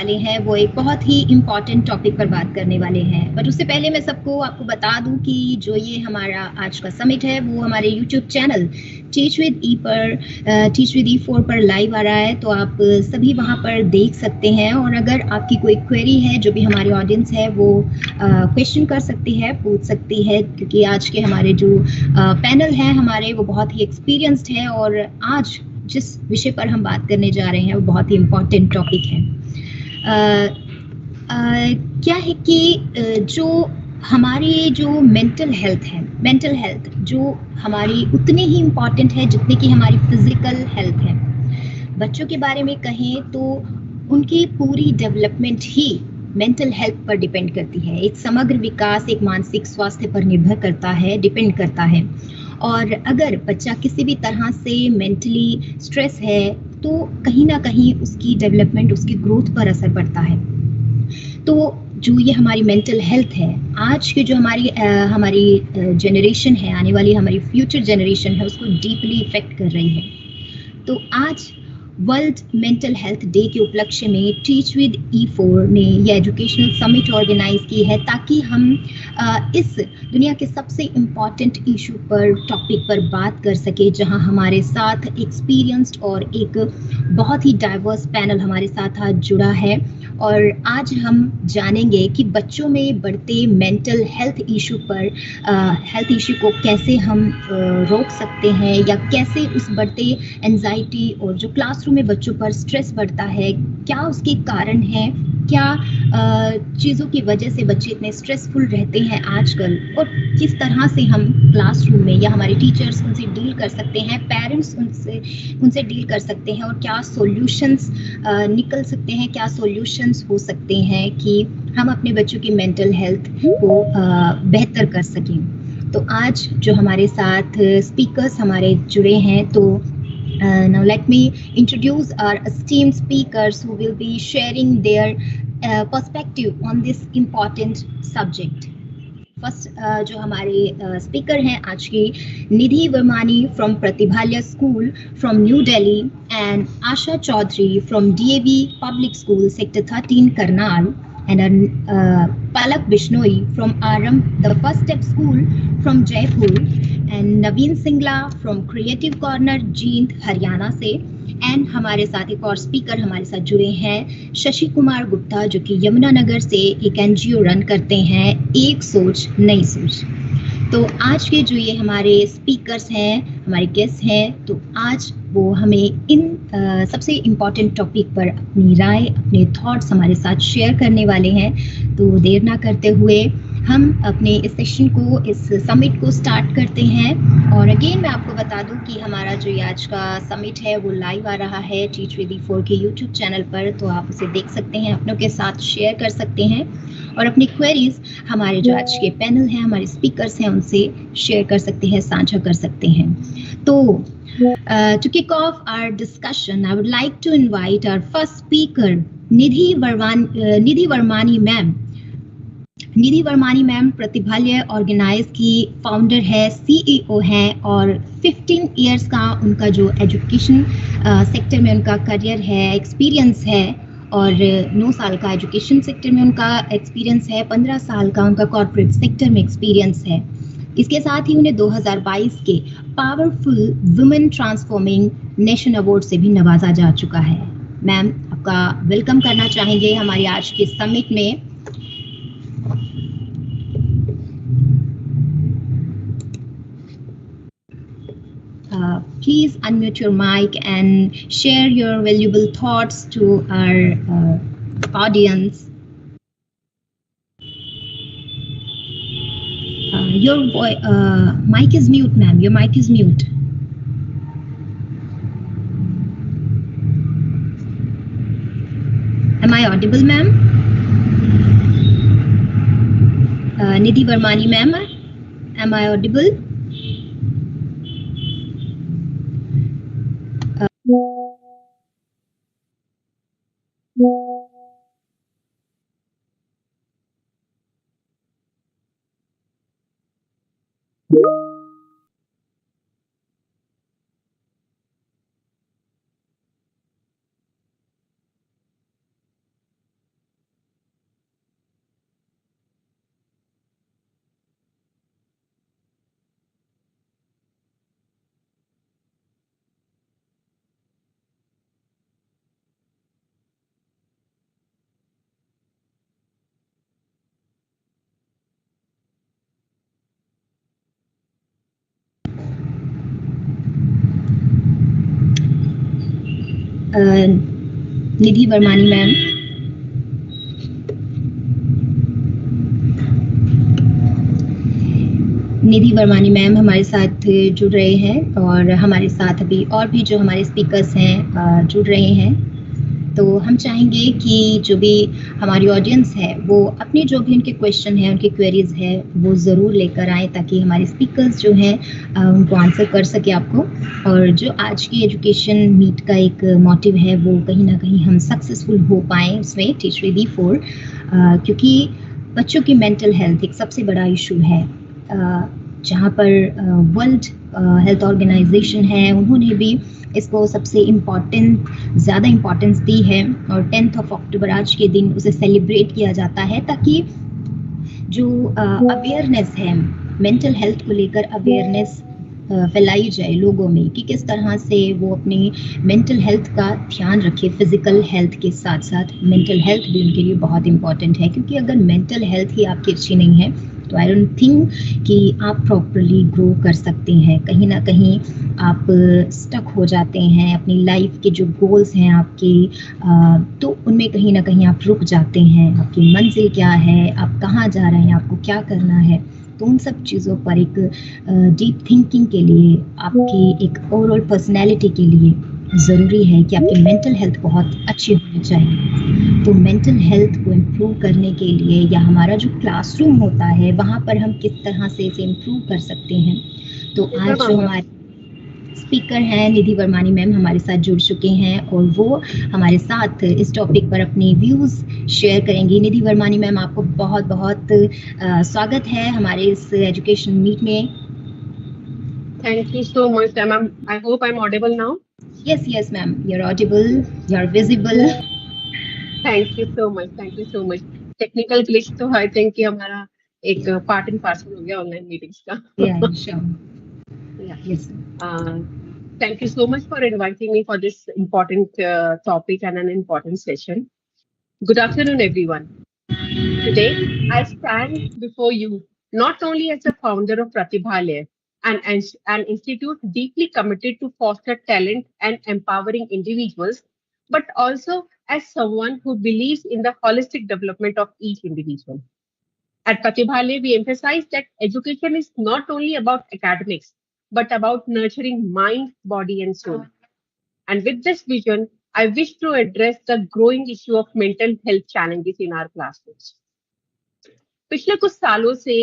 वाले हैं वो एक बहुत ही इम्पॉर्टेंट टॉपिक पर बात करने वाले हैं। बट उससे पहले मैं आपको बता दूं कि जो ये हमारा आज का समिट है वो हमारे यूट्यूब चैनल टीच विद ई पर टीच विद ई4 पर लाइव आ रहा है, तो आप सभी वहाँ पर देख सकते हैं। और अगर आपकी कोई क्वेरी है, जो भी हमारी ऑडियंस है वो क्वेश्चन कर सकती है, पूछ सकती है, क्योंकि आज के हमारे जो पैनल हैं हमारे वो बहुत ही एक्सपीरियंस्ड है और आज जिस विषय पर हम बात करने जा रहे हैं वो बहुत ही इम्पोर्टेंट टॉपिक है। क्या है कि जो हमारी जो मेंटल हेल्थ जो हमारी उतनी ही इम्पॉर्टेंट है जितनी कि हमारी फिजिकल हेल्थ है। बच्चों के बारे में कहें तो उनकी पूरी डेवलपमेंट ही मेंटल हेल्थ पर डिपेंड करती है। एक समग्र विकास एक मानसिक स्वास्थ्य पर निर्भर करता है, डिपेंड करता है। और अगर बच्चा किसी भी तरह से मेंटली स्ट्रेस है तो कहीं ना कहीं उसकी डेवलपमेंट, उसकी ग्रोथ पर असर पड़ता है। तो जो ये हमारी मेंटल हेल्थ है, आज की जो हमारी जनरेशन है, आने वाली हमारी फ्यूचर जनरेशन है, उसको डीपली इफेक्ट कर रही है। तो आज वर्ल्ड मेंटल हेल्थ डे के उपलक्ष्य में टीच विद ई4 ने यह एजुकेशनल समिट ऑर्गेनाइज की है, ताकि हम इस दुनिया के सबसे इम्पॉर्टेंट इशू पर, टॉपिक पर बात कर सके, जहां हमारे साथ एक्सपीरियंस्ड और एक बहुत ही डाइवर्स पैनल हमारे साथ आज जुड़ा है। और आज हम जानेंगे कि बच्चों में बढ़ते मेंटल हेल्थ इशू को कैसे हम रोक सकते हैं, या कैसे उस बढ़ते एंजाइटी और जो क्लासरूम में बच्चों पर स्ट्रेस बढ़ता है, क्या उसके कारण हैं, क्या चीज़ों की वजह से बच्चे इतने स्ट्रेसफुल रहते हैं आजकल, और किस तरह से हम क्लासरूम में या हमारे टीचर्स उनसे डील कर सकते हैं, पेरेंट्स उनसे डील कर सकते हैं, और क्या सॉल्यूशंस निकल सकते हैं, क्या सॉल्यूशंस हो सकते हैं कि हम अपने बच्चों की मेंटल हेल्थ को बेहतर कर सकें। तो आज जो हमारे साथ स्पीकर्स हमारे जुड़े हैं, तो now let me introduce our esteemed speakers who will be sharing their perspective on this important subject. First जो हमारे स्पीकर हैं आज की, Nidhi Varmani from Pratibhalaya school from New Delhi, and Asha Chaudhary from DAV public school sector 13 Karnal, and Palak Bishnoi from Aram the First Step School from Jaipur, and Naveen Singla from Creative Corner Jind Haryana से। And हमारे साथ एक और स्पीकर हमारे साथ जुड़े हैं, शशि कुमार गुप्ता, जो कि यमुनानगर से एक एनजीओ रन करते हैं, एक सोच नई सोच। तो आज के जो ये हमारे स्पीकर्स हैं, हमारे गेस्ट हैं, तो आज वो हमें इन सबसे इम्पॉर्टेंट टॉपिक पर अपनी राय, अपने थॉट्स हमारे साथ शेयर करने वाले हैं। तो देर ना करते हुए हम अपने इस सेशन को, इस समिट को स्टार्ट करते हैं। और अगेन मैं आपको बता दूं कि हमारा जो ये आज का समिट है वो लाइव आ रहा है टीच विद ई4 के यूट्यूब चैनल पर, तो आप उसे देख सकते हैं, अपनों के साथ शेयर कर सकते हैं, और अपनी क्वेरीज हमारे जो आज के पैनल हैं, हमारे स्पीकर्स हैं, उनसे शेयर कर सकते हैं, साझा कर सकते हैं। तो to kick off our discussion, I would like to invite our first speaker, Nidhi Varmani ma'am. Nidhi Varmani ma'am प्रतिभाल्य organise की फाउंडर है, सीईओ हैं, और 15 इयर्स का उनका जो एजुकेशन सेक्टर में उनका करियर है, एक्सपीरियंस है, और 9 साल का एजुकेशन सेक्टर में उनका एक्सपीरियंस है, 15 साल का उनका कॉर्पोरेट सेक्टर में एक्सपीरियंस है। इसके साथ ही उन्हें 2022 के powerful women transforming nation award से भी नवाजा जा चुका है। मैम, आपका वेलकम करना चाहेंगे हमारे आज के समिट में। Please unmute your mic and share your valuable thoughts to our audience. Your mic is mute, ma'am. Your mic is mute. Am I audible, ma'am? Nidhi Varmani, ma'am, am I audible? Nidhi Varmani ma'am. Nidhi Varmani ma'am हमारे साथ जुड़ रहे हैं और हमारे साथ अभी और भी जो हमारे स्पीकर्स हैं जुड़ रहे हैं। तो हम चाहेंगे कि जो भी हमारी ऑडियंस है वो अपने जो भी उनके क्वेश्चन हैं, उनके क्वेरीज है, वो ज़रूर लेकर आए ताकि हमारे स्पीकर्स जो हैं उनको आंसर कर सके आपको। और जो आज की एजुकेशन मीट का एक मोटिव है वो कहीं ना कहीं हम सक्सेसफुल हो पाएँ उसमें टीचर B4, क्योंकि बच्चों की मेंटल हेल्थ एक सबसे बड़ा इशू है। जहाँ पर वर्ल्ड हेल्थ ऑर्गेनाइजेशन है उन्होंने भी इसको सबसे ज़्यादा इम्पोर्टेंस दी है और 10th of October आज के दिन उसे सेलिब्रेट किया जाता है ताकि जो अवेयरनेस है मेंटल हेल्थ को लेकर अवेयरनेस फैलाई जाए लोगों में कि किस तरह से वो अपनी मेंटल हेल्थ का ध्यान रखे। फिजिकल हेल्थ के साथ साथ मेंटल हेल्थ भी उनके लिए बहुत इम्पॉर्टेंट है, क्योंकि अगर मेंटल हेल्थ ही आपकी अच्छी नहीं है तो आई डोंट थिंक कि आप प्रॉपरली ग्रो कर सकते हैं। कहीं ना कहीं आप स्टक हो जाते हैं अपनी लाइफ के जो गोल्स हैं आपके, तो उनमें कहीं ना कहीं आप रुक जाते हैं। आपकी मंजिल क्या है, आप कहाँ जा रहे हैं, आपको क्या करना है, तो उन सब चीज़ों पर एक डीप थिंकिंग के लिए, आपकी एक ओवरऑल पर्सनैलिटी के लिए ज़रूरी है कि आपकी मेंटल हेल्थ बहुत अच्छी होनी चाहिए। तो मेंटल हेल्थ को इम्प्रूव करने के लिए या हमारा जो क्लासरूम होता है वहाँ पर हम किस तरह से इसे इम्प्रूव कर सकते हैं, तो आज जो हमारे स्पीकर हैं निधि वर्मानी मैम हमारे साथ जुड़ चुके हैं और वो हमारे साथ इस टॉपिक पर अपने व्यूज़ शेयर करेंगी। निधि वर्मानी मैम, आपको बहुत बहुत स्वागत है हमारे इस एजुकेशन मीट में। Thank you so much, ma'am. I hope I'm audible now. Yes, ma'am. You're audible. You're visible. Thank you so much. Thank you so much. Technical glitch तो I think कि हमारा एक part and parcel हो गया online meetings का. Yeah, sure. Yeah. Yes. Thank you so much for inviting me for this important topic and an important session. Good afternoon, everyone. Today, I stand before you not only as the founder of Pratibhalaya, an institute deeply committed to foster talent and empowering individuals, but also as someone who believes in the holistic development of each individual. At Pratibhalaya, we emphasize that education is not only about academics, but about nurturing mind, body, and soul. And with this vision, I wish to address the growing issue of mental health challenges in our classrooms. पिछले कुछ सालों से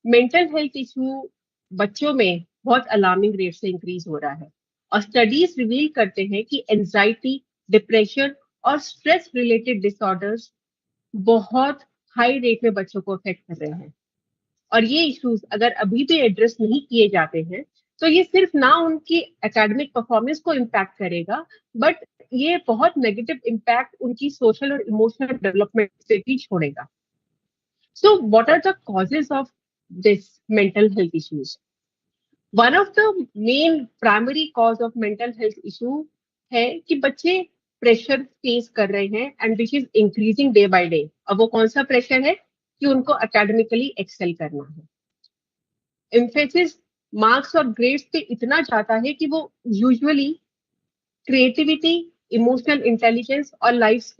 mental health issue बच्चों में बहुत alarming rate से increase हो रहा है और स्टडीज रिवील करते हैं कि एंजाइटी, डिप्रेशन और स्ट्रेस रिलेटेड डिसऑर्डर्स बहुत हाई रेट में बच्चों को अफेक्ट कर रहे हैं। और ये इश्यूज अगर अभी भी एड्रेस नहीं किए जाते हैं तो ये सिर्फ ना उनकी एकेडमिक परफॉर्मेंस को इम्पैक्ट करेगा, बट ये बहुत नेगेटिव इम्पैक्ट उनकी सोशल और इमोशनल डेवलपमेंट से भी छोड़ेगा। So, what are the causes of this mental health issues? One of the main primary cause of mental health issue है कि बच्चे प्रेशर फेस कर रहे हैं and which is increasing day by day. अब वो कौन सा प्रेशर है कि उनको एकेडमिकली एक्सेल करना है। एम्फेसिस मार्क्स और ग्रेड्स पे इतना जाता है कि वो यूजुअली क्रिएटिविटी, इमोशनल इंटेलिजेंस और लाइफ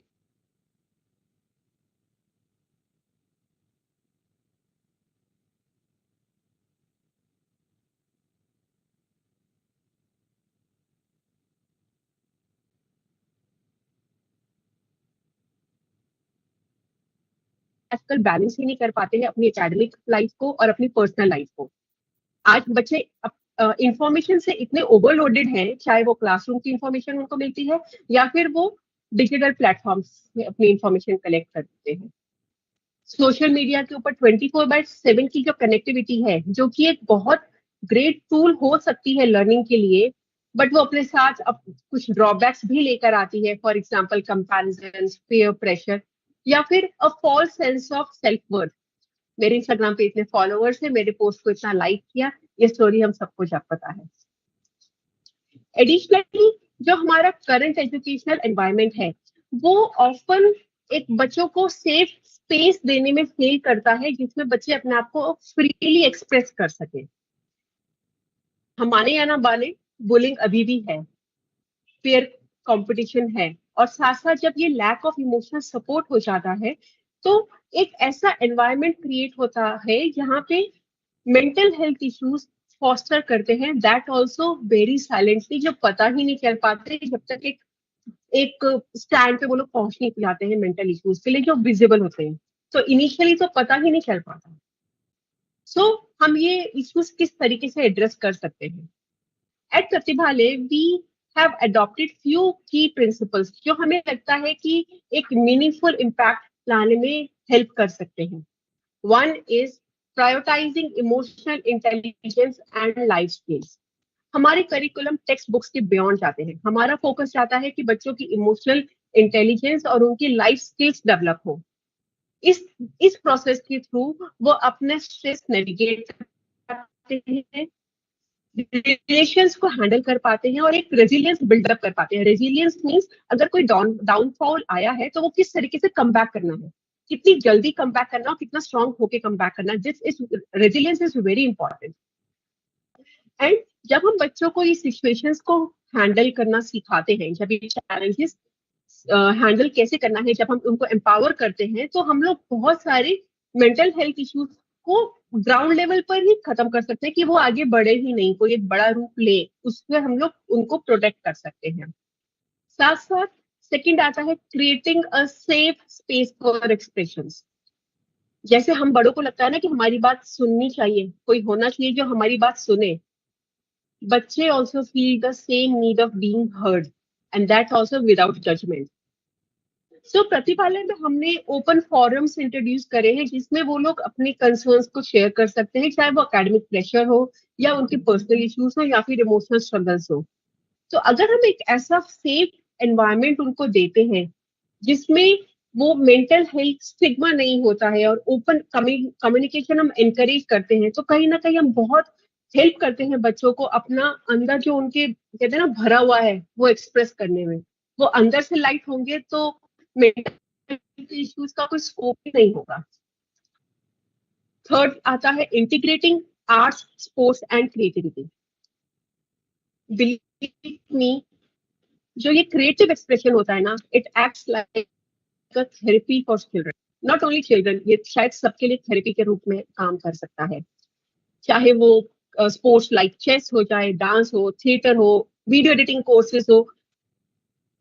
आजकल बैलेंस ही नहीं कर पाते हैं अपनी एकेडमिक लाइफ को और अपनी पर्सनल लाइफ को। आज बच्चे इंफॉर्मेशन से इतने ओवरलोडेड हैं, चाहे वो क्लासरूम की इंफॉर्मेशन उनको मिलती है या फिर वो डिजिटल प्लेटफॉर्म्स में अपनी इंफॉर्मेशन कलेक्ट करते हैं। सोशल मीडिया के ऊपर 24/7 की जो कनेक्टिविटी है, जो कि एक बहुत ग्रेट टूल हो सकती है लर्निंग के लिए, बट वो अपने साथ अब कुछ ड्रॉबैक्स भी लेकर आती है। For example comparison, peer pressure या फिर a false sense of self worth. मेरे इंस्टाग्राम पे इतने फॉलोअर्स है, मेरे पोस्ट को इतना लाइक किया, ये स्टोरी हम सबको जब पता है। एडिशनली जो हमारा करंट एजुकेशनल एनवायरनमेंट है वो ऑफन एक बच्चों को सेफ स्पेस देने में फेल करता है जिसमें बच्चे अपने आप को फ्रीली एक्सप्रेस कर सके। हम माने या ना माने, बुलिंग अभी भी है, पीयर कंपटीशन है और साथ साथ जब ये लैक ऑफ इमोशनल सपोर्ट हो जाता है, तो एक ऐसा एनवायरनमेंट क्रिएट होता है जहाँ पे मेंटल हेल्थ इश्यूज फॉस्टर करते हैं, दैट ऑल्सो वेरी साइलेंटली, जो पता ही नहीं चल पाते जब तक एक एक स्टैंड पे वो लोग पहुंच नहीं जाते हैं मेंटल इश्यूज के लिए, जो विजिबल होते हैं। तो इनिशियली तो पता ही नहीं चल पाता। सो हम ये इश्यूज किस तरीके से एड्रेस कर सकते हैं? At Pratibhalaya we have adopted few key principles जो हमें लगता है कि एक मीनिंगफुल इम्पैक्ट लाने में हेल्प कर सकते हैं। One is prioritizing emotional intelligence and life skills. हमारे करिकुलम टेक्स्ट बुक्स के बियॉन्ड जाते हैं। हमारा फोकस जाता है कि बच्चों की इमोशनल इंटेलिजेंस और उनकी लाइफ स्किल्स डेवलप हो। इस प्रोसेस के थ्रू वो अपने स्ट्रेस नेविगेट करते हैं, रिलेशंस को हैंडल कर पाते हैं और एक रेजिलियंस बिल्डअप कर पाते हैं। रेजिलियंस मींस अगर कोई डाउनफॉल आया है तो वो किस तरीके से कम बैक करना है, कितनी जल्दी कम बैक करना और कितना स्ट्रांग होके कम बैक करना। This is resilience is very important. And जब हम बच्चों को ये सिचुएशंस को हैंडल करना सिखाते हैं, जब ये चैलेंजेस हैंडल कैसे करना है, जब हम उनको एम्पावर करते हैं, तो हम लोग बहुत सारे मेंटल हेल्थ इश्यूज को ग्राउंड लेवल पर ही खत्म कर सकते हैं कि वो आगे बढ़े ही नहीं, कोई एक बड़ा रूप ले, उससे हम लोग उनको प्रोटेक्ट कर सकते हैं। साथ साथ सेकंड आता है creating a safe space for expressions. जैसे हम बड़ों को लगता है ना कि हमारी बात सुननी चाहिए, कोई होना चाहिए जो हमारी बात सुने, बच्चे also feel the same need of being heard and that also without judgement. So Pratibhalaya में हमने ओपन फॉरम्स इंट्रोड्यूस करे हैं जिसमें वो लोग अपने कंसर्न्स को शेयर कर सकते हैं, चाहे वो एकेडमिक प्रेशर हो या उनके पर्सनल इश्यूज हो या फिर इमोशनल स्ट्रगल्स हो। तो अगर हम एक ऐसा सेफ एनवायरनमेंट उनको देते हैं जिसमें वो मेंटल हेल्थ स्टिग्मा नहीं होता है और ओपन कम्युनिकेशन हम एनकरेज करते हैं, तो कहीं ना कहीं हम बहुत हेल्प करते हैं बच्चों को अपना अंदर जो उनके कहते हैं ना भरा हुआ है वो एक्सप्रेस करने में। वो अंदर से लाइट होंगे तो मेंटल इश्यूज का कोई स्कोप ही नहीं होगा। थर्ड आता है integrating arts, sports and creativity. Believe me, जो ये क्रिएटिव एक्सप्रेशन होता है ना, it acts like a therapy for children, not only children, ये शायद सबके लिए थेरेपी के रूप में काम कर सकता है। चाहे वो स्पोर्ट्स लाइक चेस हो, चाहे डांस हो, थिएटर हो, वीडियो एडिटिंग कोर्सेज हो,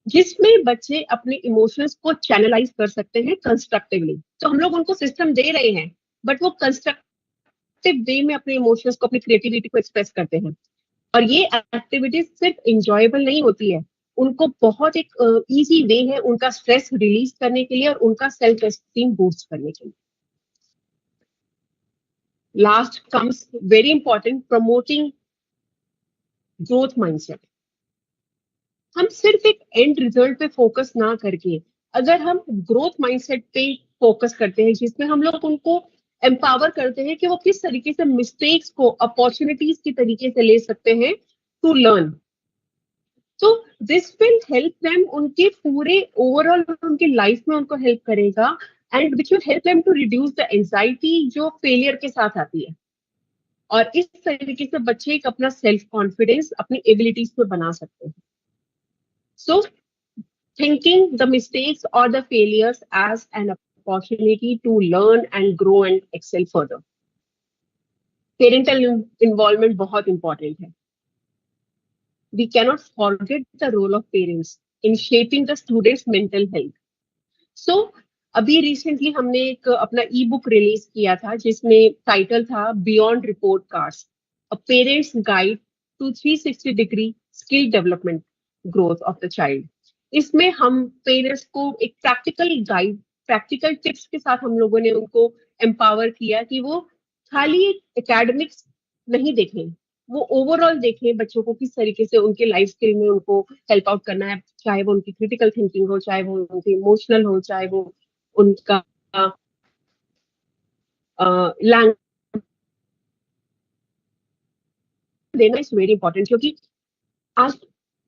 जिसमें बच्चे अपने इमोशंस को चैनलाइज कर सकते हैं कंस्ट्रक्टिवली। तो हम लोग उनको सिस्टम दे रहे हैं बट वो कंस्ट्रक्टिव वे में अपने इमोशंस को, अपनी क्रिएटिविटी को एक्सप्रेस करते हैं। और ये एक्टिविटीज सिर्फ इंजॉयबल नहीं होती है, उनको बहुत एक इजी वे है उनका स्ट्रेस रिलीज करने के लिए और उनका सेल्फ एस्टीम बूस्ट करने के लिए। Last comes very important, promoting growth mindset. हम सिर्फ एक एंड रिजल्ट पे फोकस ना करके अगर हम ग्रोथ माइंडसेट पे फोकस करते हैं जिसमें हम लोग उनको एम्पावर करते हैं कि वो किस तरीके से मिस्टेक्स को अपॉर्चुनिटीज की तरीके से ले सकते हैं टू लर्न, तो दिस विल हेल्प देम उनके पूरे ओवरऑल उनके लाइफ में उनको हेल्प करेगा and which will help them to reduce the anxiety जो फेलियर के साथ आती है। और इस तरीके से बच्चे एक अपना सेल्फ कॉन्फिडेंस अपनी एबिलिटीज पे बना सकते हैं। So, thinking the mistakes or the failures as an opportunity to learn and grow and excel further. Parental involvement बहुत important है. We cannot forget the role of parents in shaping the students' mental health. So, अभी recently हमने एक अपना ई book release किया था जिसमें title था beyond report cards, a parents guide to 360 degree skill development growth of the child. इसमें हम पेरेंट्स को एक प्रैक्टिकल गाइड, प्रैक्टिकल टिप्स के साथ हम लोगों ने उनको एम्पावर किया कि वो खाली एकेडमिक्स नहीं देखें, वो ओवरऑल देखें बच्चों को किस तरीके से उनके लाइफ स्किल में उनको हेल्प आउट करना है, चाहे वो उनकी क्रिटिकल थिंकिंग हो, चाहे वो उनकी इमोशनल हो, चाहे वो उनका लैंग्वेज देना इज वेरी इंपॉर्टेंट, क्योंकि आज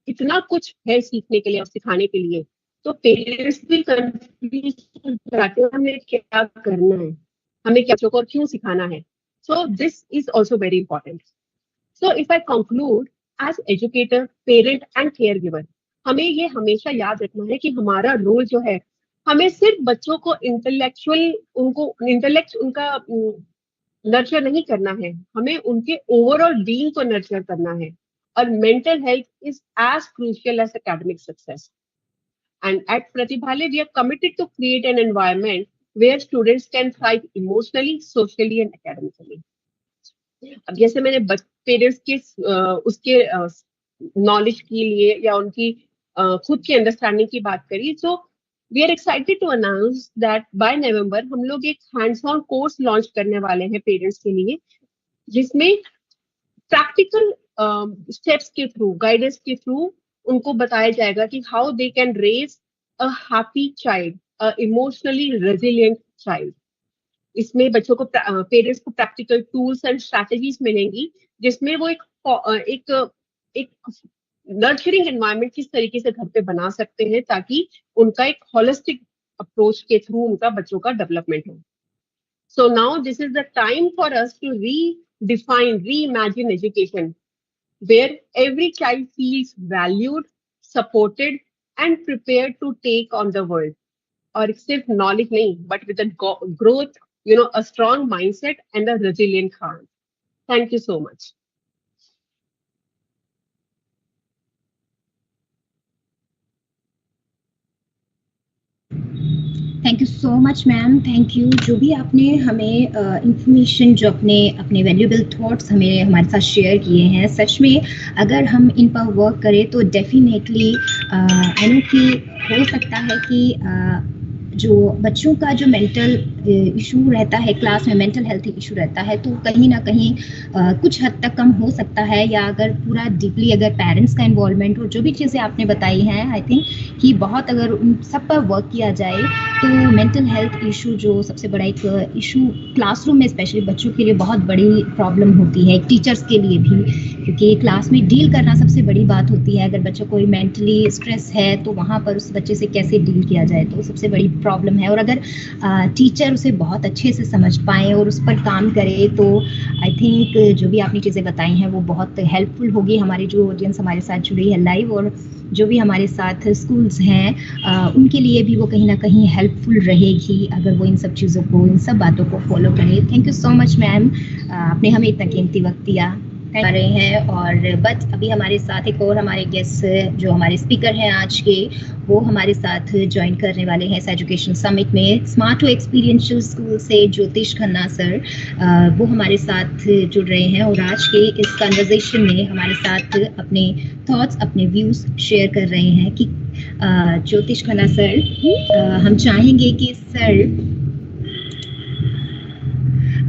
इतना कुछ है सीखने के लिए और सिखाने के लिए, तो पेरेंट्स भी कंफ्यूज हो जाते हैं हमें क्या करना है, हमें क्या और क्यों सिखाना है। So this is also very important. So if I conclude, as educator, parent and caregiver, हमें ये हमेशा याद रखना है कि हमारा रोल जो है, हमें सिर्फ बच्चों को इंटेलेक्ट उनका नर्चर नहीं करना है, हमें उनके ओवरऑल बीइंग को नर्चर करना है. और mental health is as crucial as academic success. And at Pratibhale, we are committed to create an environment where students can thrive emotionally, socially and academically. अब जैसे मैंने पेरेंट्स के उसके नॉलेज के लिए या उनकी खुद की अंडरस्टैंडिंग की बात करी, तो we are excited to announce that by November हम लोग एक हैंड्स ऑन कोर्स लॉन्च करने वाले हैं पेरेंट्स के लिए, जिसमें प्रैक्टिकल स्टेप्स के थ्रू, गाइडेंस के थ्रू उनको बताया जाएगा कि how they can raise a happy child, a emotionally resilient child. इसमें बच्चों को पेरेंट्स को प्रैक्टिकल टूल्स एंड स्ट्रैटेजीज मिलेंगी, जिसमें वो एक एक नर्चरिंग एनवायरनमेंट किस तरीके से घर पे बना सकते हैं ताकि उनका एक होलिस्टिक अप्रोच के थ्रू उनका बच्चों का डेवलपमेंट हो. So now this is the time for us to redefine, reimagine education, where every child feels valued, supported, and prepared to take on the world. और सिर्फ knowledge नहीं, but with a growth, a strong mindset and a resilient heart. Thank you so much. Thank you so much ma'am, thank you. जो भी आपने हमें information, जो अपने अपने वैल्यूएबल थॉट्स हमें हमारे साथ शेयर किए हैं, सच में अगर हम इन पर वर्क करें तो डेफिनेटली आई नो कि हो सकता है कि जो बच्चों का जो मेंटल इशू रहता है, क्लास में मेंटल हेल्थ इशू रहता है, तो कहीं ना कहीं कुछ हद तक कम हो सकता है. या अगर पूरा डीपली अगर पेरेंट्स का इन्वॉल्वमेंट हो, जो भी चीज़ें आपने बताई हैं, आई थिंक कि बहुत अगर उन सब पर वर्क किया जाए तो मेंटल हेल्थ इशू जो सबसे बड़ा एक इशू क्लासरूम में स्पेशली बच्चों के लिए बहुत बड़ी प्रॉब्लम होती है, टीचर्स के लिए भी, क्योंकि क्लास में डील करना सबसे बड़ी बात होती है. अगर बच्चों को मेंटली स्ट्रेस है तो वहाँ पर उस बच्चे से कैसे डील किया जाए, तो सबसे बड़ी प्रॉब्लम है. और अगर टीचर उसे बहुत अच्छे से समझ पाए और उस पर काम करे तो आई थिंक जो भी आपने चीज़ें बताई हैं वो बहुत हेल्पफुल होगी. हमारी जो ऑडियंस हमारे साथ जुड़ी है लाइव, और जो भी हमारे साथ स्कूल्स हैं उनके लिए भी वो कहीं ना कहीं हेल्पफुल रहेगी अगर वो इन सब चीज़ों को, इन सब बातों को फॉलो करें. Thank you so much ma'am, आपने हमें इतना कीमती वक्त दिया कर रहे हैं. और बट अभी हमारे साथ एक और हमारे गेस्ट जो हमारे स्पीकर हैं आज के, वो हमारे साथ ज्वाइन करने वाले हैं इस एजुकेशन समिट में. स्मार्ट टू एक्सपीरियंशियल स्कूल से ज्योतिष खन्ना सर वो हमारे साथ जुड़ रहे हैं और आज के इस कन्वर्सेशन में हमारे साथ अपने थॉट्स, अपने व्यूज शेयर कर रहे हैं. कि ज्योतिष खन्ना सर, हम चाहेंगे कि सर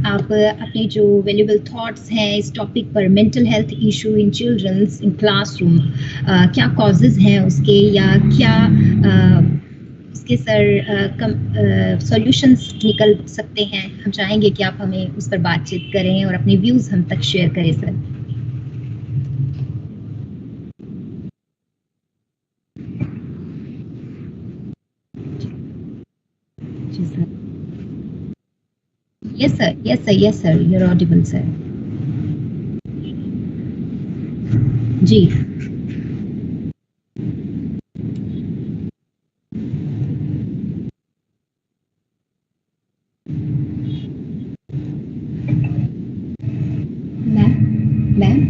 आप अपने जो वैल्यूएबल थॉट्स हैं इस टॉपिक पर, mental health issue in children's in classroom, क्या कॉजेज हैं उसके, या क्या उसके सर सॉल्यूशंस निकल सकते हैं. हम चाहेंगे कि आप हमें उस पर बातचीत करें और अपने व्यूज हम तक शेयर करें सर. जी sir. Yes sir, yes sir, yes sir, you're audible sir. जी. मैम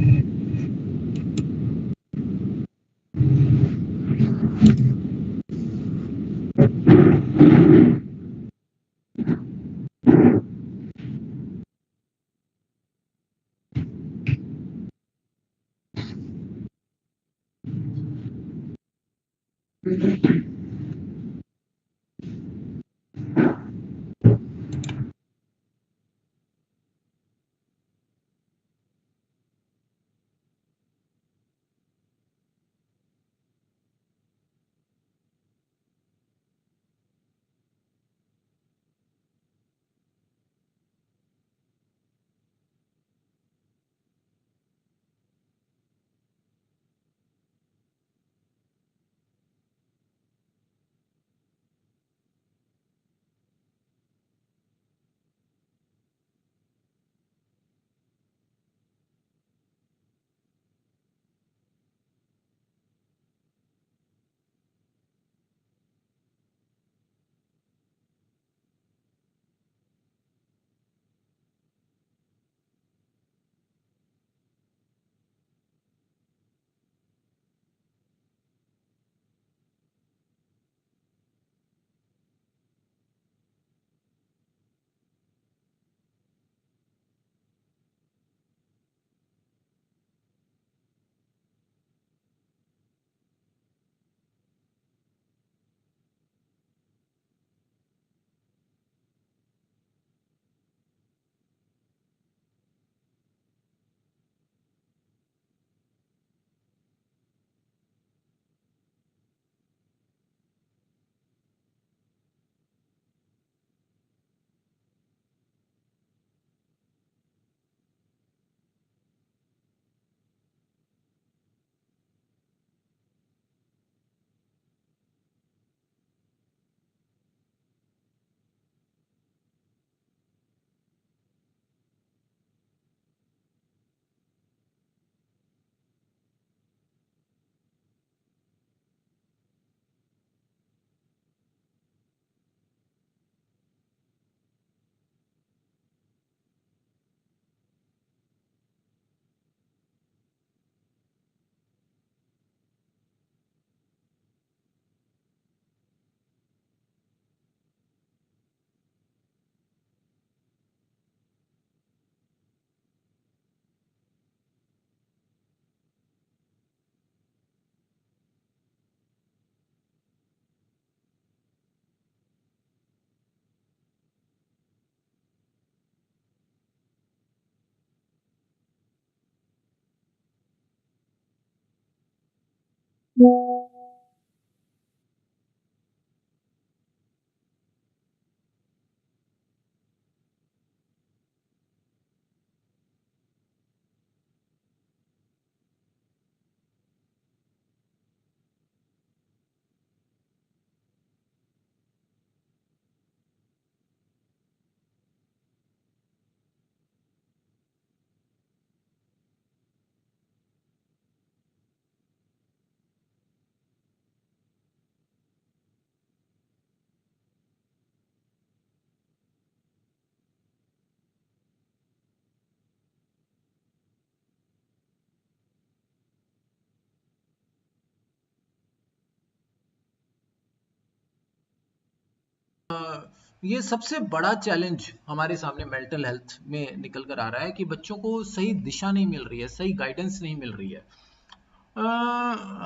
ये सबसे बड़ा चैलेंज हमारे सामने मेंटल हेल्थ में निकल कर आ रहा है कि बच्चों को सही दिशा नहीं मिल रही है, सही गाइडेंस नहीं मिल रही है।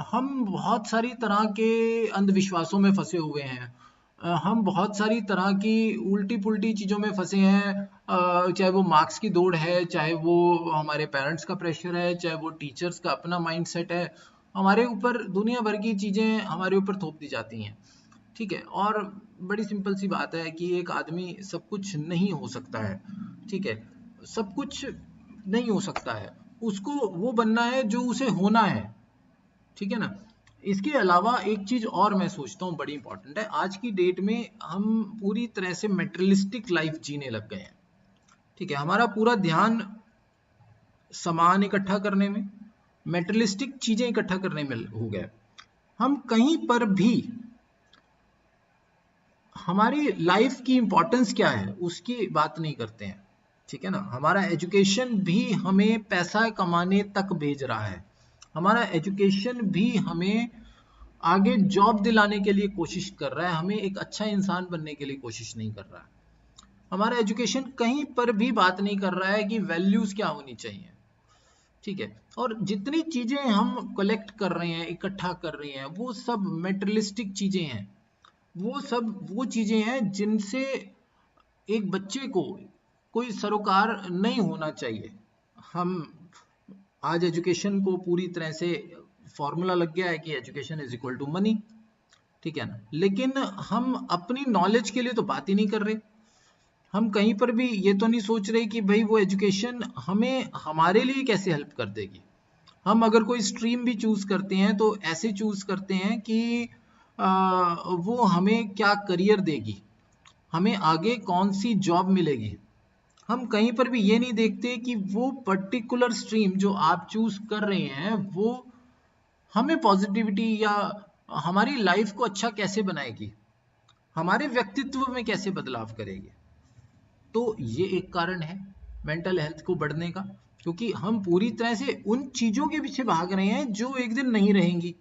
हम बहुत सारी तरह के अंधविश्वासों में फंसे हुए हैं। हम बहुत सारी तरह की उल्टी पुल्टी चीज़ों में फंसे हैं। चाहे वो मार्क्स की दौड़ है, चाहे वो हमारे पेरेंट्स का प्रेशर है, चाहे वो टीचर्स का अपना माइंडसेट है। हमारे ऊपर दुनिया भर की चीज़ें हमारे ऊपर थोप दी जाती हैं। ठीक है, और बड़ी सिंपल सी बात है कि एक आदमी सब कुछ नहीं हो सकता है। ठीक है, सब कुछ नहीं हो सकता है, उसको वो बनना है जो उसे होना है। ठीक है ना। इसके अलावा एक चीज और मैं सोचता हूँ बड़ी इंपॉर्टेंट है, आज की डेट में हम पूरी तरह से मेटेरियलिस्टिक लाइफ जीने लग गए हैं। ठीक है, हमारा पूरा ध्यान सामान इकट्ठा करने में, मेटेरियलिस्टिक चीजें इकट्ठा करने में हो गया। हम कहीं पर भी हमारी लाइफ की इंपॉर्टेंस क्या है उसकी बात नहीं करते हैं। ठीक है ना, हमारा एजुकेशन भी हमें पैसा कमाने तक भेज रहा है। हमारा एजुकेशन भी हमें आगे जॉब दिलाने के लिए कोशिश कर रहा है, हमें एक अच्छा इंसान बनने के लिए कोशिश नहीं कर रहा है। हमारा एजुकेशन कहीं पर भी बात नहीं कर रहा है कि वैल्यूज क्या होनी चाहिए। ठीक है, और जितनी चीजें हम कलेक्ट कर रहे हैं, इकट्ठा कर रहे हैं, वो सब मेटेरियलिस्टिक चीजें हैं। वो सब वो चीजें हैं जिनसे एक बच्चे को कोई सरोकार नहीं होना चाहिए। हम आज एजुकेशन को पूरी तरह से फॉर्मूला लग गया है कि education is equal to money. ठीक है ना, लेकिन हम अपनी नॉलेज के लिए तो बात ही नहीं कर रहे। हम कहीं पर भी ये तो नहीं सोच रहे कि भाई वो एजुकेशन हमें हमारे लिए कैसे हेल्प कर देगी। हम अगर कोई स्ट्रीम भी चूज करते हैं तो ऐसे चूज करते हैं कि वो हमें क्या करियर देगी, हमें आगे कौन सी जॉब मिलेगी। हम कहीं पर भी ये नहीं देखते कि वो पर्टिकुलर स्ट्रीम जो आप चूज कर रहे हैं वो हमें पॉजिटिविटी या हमारी लाइफ को अच्छा कैसे बनाएगी, हमारे व्यक्तित्व में कैसे बदलाव करेगी। तो ये एक कारण है मेंटल हेल्थ को बढ़ने का, क्योंकि हम पूरी तरह से उन चीजों के पीछे भाग रहे हैं जो एक दिन नहीं रहेंगी।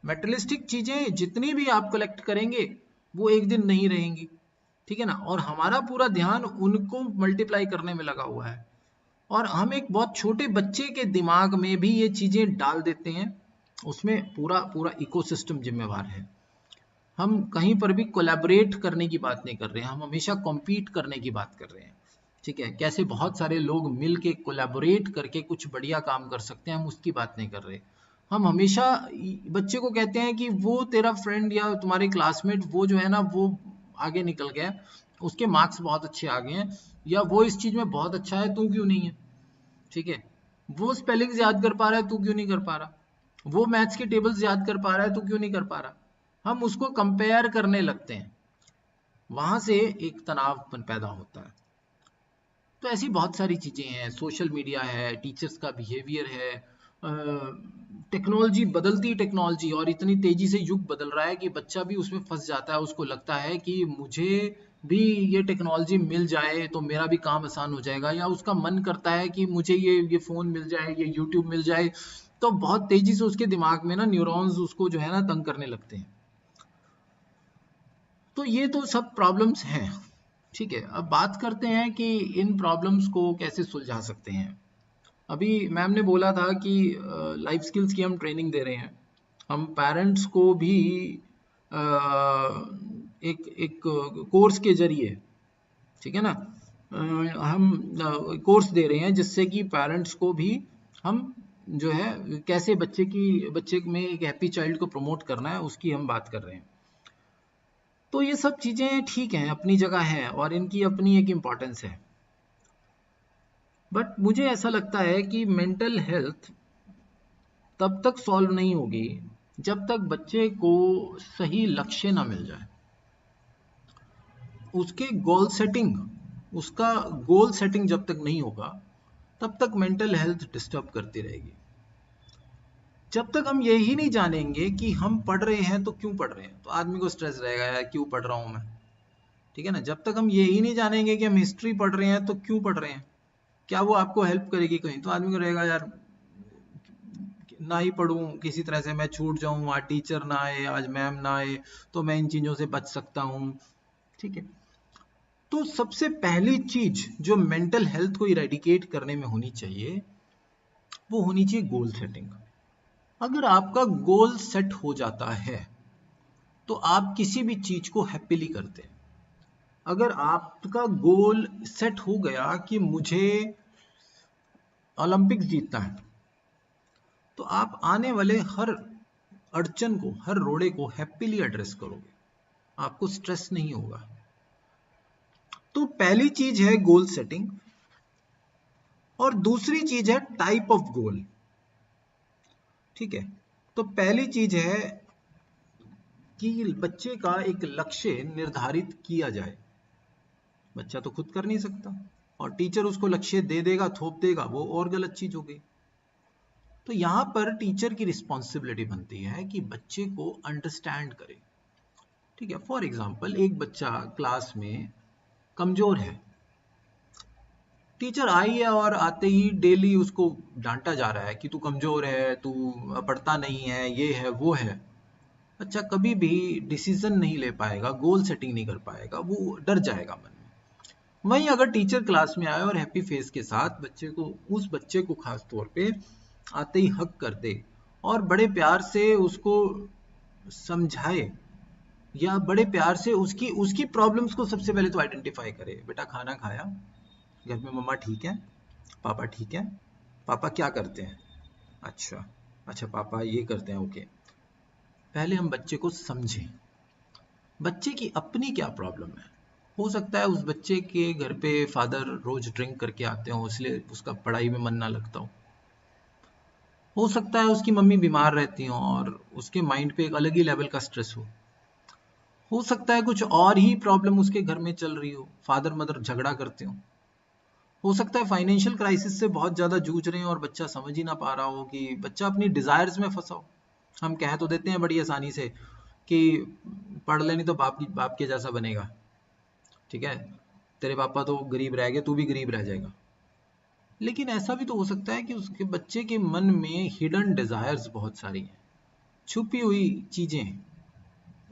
मेटेरियलिस्टिक चीजें जितनी भी आप कलेक्ट करेंगे वो एक दिन नहीं रहेंगी। ठीक है ना, और हमारा पूरा ध्यान उनको मल्टीप्लाई करने में लगा हुआ है, और हम एक बहुत छोटे बच्चे के दिमाग में भी ये चीजें डाल देते हैं। उसमें पूरा पूरा इकोसिस्टम जिम्मेवार है। हम कहीं पर भी कोलैबोरेट करने की बात नहीं कर रहे हैं, हम हमेशा कॉम्पीट करने की बात कर रहे हैं। ठीक है, कैसे बहुत सारे लोग मिल के कोलैबोरेट करके कुछ बढ़िया काम कर सकते हैं, हम उसकी बात नहीं कर रहे। हम हमेशा बच्चे को कहते हैं कि वो तेरा फ्रेंड या तुम्हारे क्लासमेट वो जो है ना वो आगे निकल गया, उसके मार्क्स बहुत अच्छे आ गए हैं, या वो इस चीज में बहुत अच्छा है, तू क्यों नहीं है। ठीक है, वो स्पेलिंग्स याद कर पा रहा है, तू क्यों नहीं कर पा रहा। वो मैथ्स के टेबल्स याद कर पा रहा है, तू क्यों नहीं कर पा रहा। हम उसको कंपेयर करने लगते हैं, वहां से एक तनाव पैदा होता है। तो ऐसी बहुत सारी चीजें हैं, सोशल मीडिया है, टीचर्स का बिहेवियर है, टेक्नोलॉजी, बदलती टेक्नोलॉजी, और इतनी तेजी से युग बदल रहा है कि बच्चा भी उसमें फंस जाता है। उसको लगता है कि मुझे भी ये टेक्नोलॉजी मिल जाए तो मेरा भी काम आसान हो जाएगा, या उसका मन करता है कि मुझे ये फोन मिल जाए, ये यूट्यूब मिल जाए। तो बहुत तेजी से उसके दिमाग में ना न्यूरॉन्स उसको जो है ना तंग करने लगते हैं। तो ये तो सब प्रॉब्लम्स हैं। ठीक है, अब बात करते हैं कि इन प्रॉब्लम्स को कैसे सुलझा सकते हैं। अभी मैम ने बोला था कि लाइफ स्किल्स की हम ट्रेनिंग दे रहे हैं। हम पेरेंट्स को भी एक एक कोर्स के जरिए, ठीक है ना, हम कोर्स दे रहे हैं जिससे कि पेरेंट्स को भी हम जो है कैसे बच्चे में एक हैप्पी चाइल्ड को प्रमोट करना है, उसकी हम बात कर रहे हैं। तो ये सब चीजें ठीक हैं, अपनी जगह हैं और इनकी अपनी एक इम्पॉर्टेंस है। बट मुझे ऐसा लगता है कि मेंटल हेल्थ तब तक सॉल्व नहीं होगी जब तक बच्चे को सही लक्ष्य ना मिल जाए। उसका गोल सेटिंग जब तक नहीं होगा तब तक मेंटल हेल्थ डिस्टर्ब करती रहेगी। जब तक हम यही नहीं जानेंगे कि हम पढ़ रहे हैं तो क्यों पढ़ रहे हैं, तो आदमी को स्ट्रेस रहेगा, यार क्यों पढ़ रहा हूं मैं, ठीक है ना। जब तक हम यही नहीं जानेंगे कि हम हिस्ट्री पढ़ रहे हैं तो क्यों पढ़ रहे हैं, क्या वो आपको हेल्प करेगी कहीं, तो आदमी को रहेगा यार ना ही पढ़ूं, किसी तरह से मैं छूट जाऊं, आज टीचर ना आए, आज मैम ना आए, तो मैं इन चीजों से बच सकता हूं, ठीक है। तो सबसे पहली चीज जो मेंटल हेल्थ को इरेडिकेट करने में होनी चाहिए वो होनी चाहिए गोल सेटिंग। अगर आपका गोल सेट हो जाता है तो आप किसी भी चीज को हैप्पीली करते हैं। अगर आपका गोल सेट हो गया कि मुझे ओलंपिक्स जीतना है, तो आप आने वाले हर अड़चन को, हर रोड़े को हैप्पीली एड्रेस करोगे, आपको स्ट्रेस नहीं होगा। तो पहली चीज है गोल सेटिंग, और दूसरी चीज है टाइप ऑफ गोल, ठीक है। तो पहली चीज है कि बच्चे का एक लक्ष्य निर्धारित किया जाए। बच्चा तो खुद कर नहीं सकता और टीचर उसको लक्ष्य दे देगा, थोप देगा, वो और गलत चीज हो गई। तो यहां पर टीचर की रिस्पॉन्सिबिलिटी बनती है कि बच्चे को अंडरस्टैंड करे, ठीक है। फॉर एग्जाम्पल, एक बच्चा क्लास में कमजोर है, टीचर आई है और आते ही डेली उसको डांटा जा रहा है कि तू कमजोर है, तू पढ़ता नहीं है, ये है वो है। बच्चा कभी भी डिसीजन नहीं ले पाएगा, गोल सेटिंग नहीं कर पाएगा, वो डर जाएगा मन में। वहीं अगर टीचर क्लास में आए और हैप्पी फेस के साथ उस बच्चे को खास तौर पे आते ही हक कर दे और बड़े प्यार से उसको समझाए, या बड़े प्यार से उसकी प्रॉब्लम्स को सबसे पहले तो आइडेंटिफाई करे। बेटा खाना खाया, घर में मम्मा ठीक है, पापा ठीक है, पापा क्या करते हैं, अच्छा अच्छा पापा ये करते हैं, ओके। पहले हम बच्चे को समझें, बच्चे की अपनी क्या प्रॉब्लम है। हो सकता है उस बच्चे के घर पे फादर रोज ड्रिंक करके आते हो, इसलिए उसका पढ़ाई में मन ना लगता हो सकता है उसकी मम्मी बीमार रहती हो और उसके माइंड पे एक अलग ही लेवल का स्ट्रेस हो सकता है कुछ और ही प्रॉब्लम उसके घर में चल रही हो, फादर मदर झगड़ा करते हो सकता है फाइनेंशियल क्राइसिस से बहुत ज्यादा जूझ रहे हैं और बच्चा समझ ही ना पा रहा हो, कि बच्चा अपनी डिजायर्स में फंसा हो। हम कह तो देते हैं बड़ी आसानी से कि पढ़ ले नहीं तो बाप के जैसा बनेगा, ठीक है, तेरे पापा तो गरीब रह गए, तू भी गरीब रह जाएगा। लेकिन ऐसा भी तो हो सकता है कि उसके बच्चे के मन में हिडन डिजायर्स बहुत सारी हैं, छुपी हुई चीजें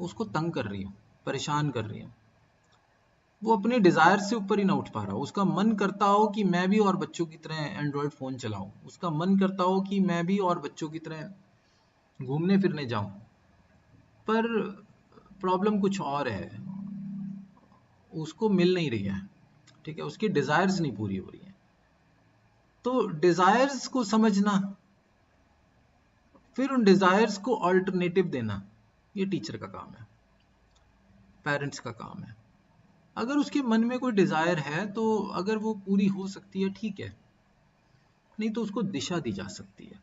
उसको तंग कर रही हो, परेशान कर रही हो। वो अपने डिजायर से ऊपर ही ना उठ पा रहा हो। उसका मन करता हो कि मैं भी और बच्चों की तरह एंड्रॉयड फोन चलाऊं, उसका मन करता हो कि मैं भी और बच्चों की तरह घूमने फिरने जाऊं, पर प्रॉब्लम कुछ और है, उसको मिल नहीं रही है, ठीक है, उसकी डिजायर्स नहीं पूरी हो रही है। तो डिजायर्स को समझना, फिर उन डिजायर्स को ऑल्टरनेटिव देना, ये टीचर का काम है, पेरेंट्स का काम है। अगर उसके मन में कोई डिजायर है तो अगर वो पूरी हो सकती है ठीक है, नहीं तो उसको दिशा दी जा सकती है,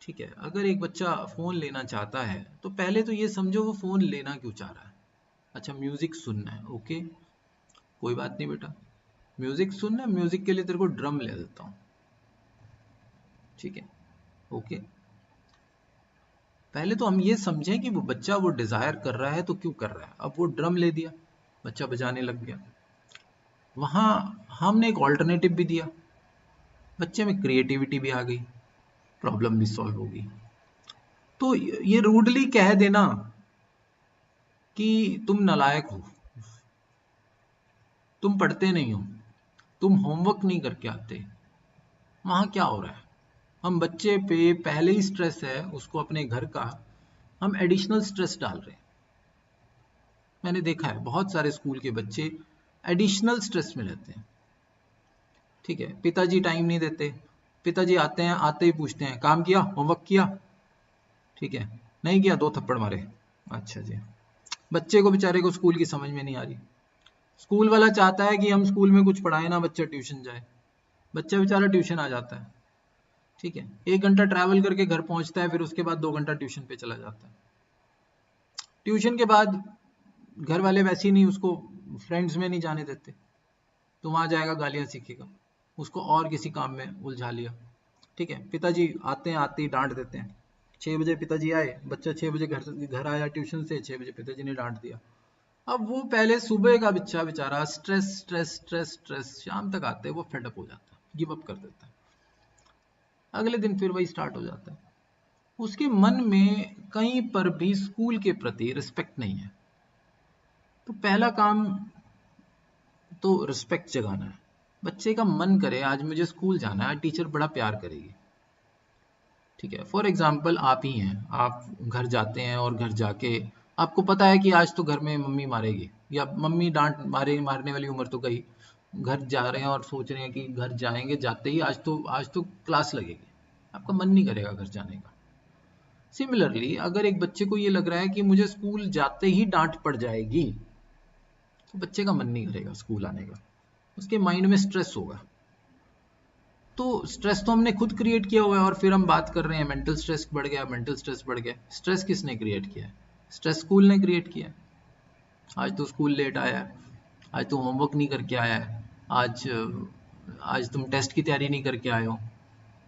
ठीक है। अगर एक बच्चा फोन लेना चाहता है तो पहले तो ये समझो वो फोन लेना क्यों चाह रहा है। अच्छा म्यूजिक सुनना है, ओके, कोई बात नहीं बेटा, म्यूजिक सुनना है, म्यूजिक के लिए तेरे को ड्रम ले देता हूं, ठीक है, ओके। पहले तो हम ये समझें कि वो बच्चा वो डिजायर कर रहा है तो क्यों कर रहा है। अब वो ड्रम ले दिया, बच्चा बजाने लग गया, वहां हमने एक ऑल्टरनेटिव भी दिया, बच्चे में क्रिएटिविटी भी आ गई, प्रॉब्लम भी सॉल्व होगी। तो ये रूडली कह देना कि तुम नालायक हो, तुम पढ़ते नहीं हो, तुम होमवर्क नहीं करके आते, वहां क्या हो रहा है, हम बच्चे पे पहले ही स्ट्रेस है, उसको अपने घर का हम एडिशनल स्ट्रेस डाल रहे हैं। मैंने देखा है बहुत सारे स्कूल के बच्चे एडिशनल स्ट्रेस में रहते हैं, ठीक है, पिताजी टाइम नहीं देते, पिताजी आते हैं, आते ही पूछते हैं काम किया, होमवर्क किया, ठीक है, नहीं किया 2 थप्पड़ मारे। अच्छा जी, बच्चे को बेचारे को स्कूल की समझ में नहीं आ रही। स्कूल वाला चाहता है कि हम स्कूल में कुछ पढ़ाए ना, बच्चा ट्यूशन जाए। बच्चा बेचारा ट्यूशन आ जाता है, ठीक है, 1 घंटा ट्रैवल करके घर पहुंचता है, फिर उसके बाद 2 घंटा ट्यूशन पे चला जाता है। ट्यूशन के बाद घर वाले वैसे ही नहीं उसको फ्रेंड्स में नहीं जाने देते, तो वहां जाएगा गालियां सीखेगा, उसको और किसी काम में उलझा लिया, ठीक है। पिताजी आते हैं, आते ही डांट देते हैं। 6 बजे पिताजी आए, बच्चा 6 बजे घर आया ट्यूशन से, 6 बजे पिताजी ने डांट दिया। अब वो पहले सुबह का बच्चा बेचारा स्ट्रेस स्ट्रेस स्ट्रेस स्ट्रेस, शाम तक आते वो फेडअप हो जाता है, गिव अप कर देता है। अगले दिन फिर वही स्टार्ट हो जाता है। उसके मन में कहीं पर भी स्कूल के प्रति रिस्पेक्ट नहीं है। तो पहला काम तो रिस्पेक्ट जगाना है। बच्चे का मन करे आज मुझे स्कूल जाना है, टीचर बड़ा प्यार करेगी, ठीक है। फॉर एग्जाम्पल आप ही हैं, आप घर जाते हैं और घर जाके आपको पता है कि आज तो घर में मम्मी मारेगी या मम्मी डांट मारने वाली उम्र तो गई, घर जा रहे हैं और सोच रहे हैं कि घर जाएंगे, जाते ही आज तो क्लास लगेगी, आपका मन नहीं करेगा घर जाने का। सिमिलरली अगर एक बच्चे को ये लग रहा है कि मुझे स्कूल जाते ही डांट पड़ जाएगी, तो बच्चे का मन नहीं करेगा स्कूल आने का, उसके माइंड में स्ट्रेस होगा। तो स्ट्रेस तो हमने खुद क्रिएट किया हुआ है, और फिर हम बात कर रहे हैं मेंटल स्ट्रेस बढ़ गया, मेंटल स्ट्रेस बढ़ गया। स्ट्रेस किसने क्रिएट किया है? स्ट्रेस स्कूल ने क्रिएट किया है। आज तो स्कूल लेट आया है, आज तो होमवर्क नहीं करके आया है, आज तुम टेस्ट की तैयारी नहीं करके आए हो,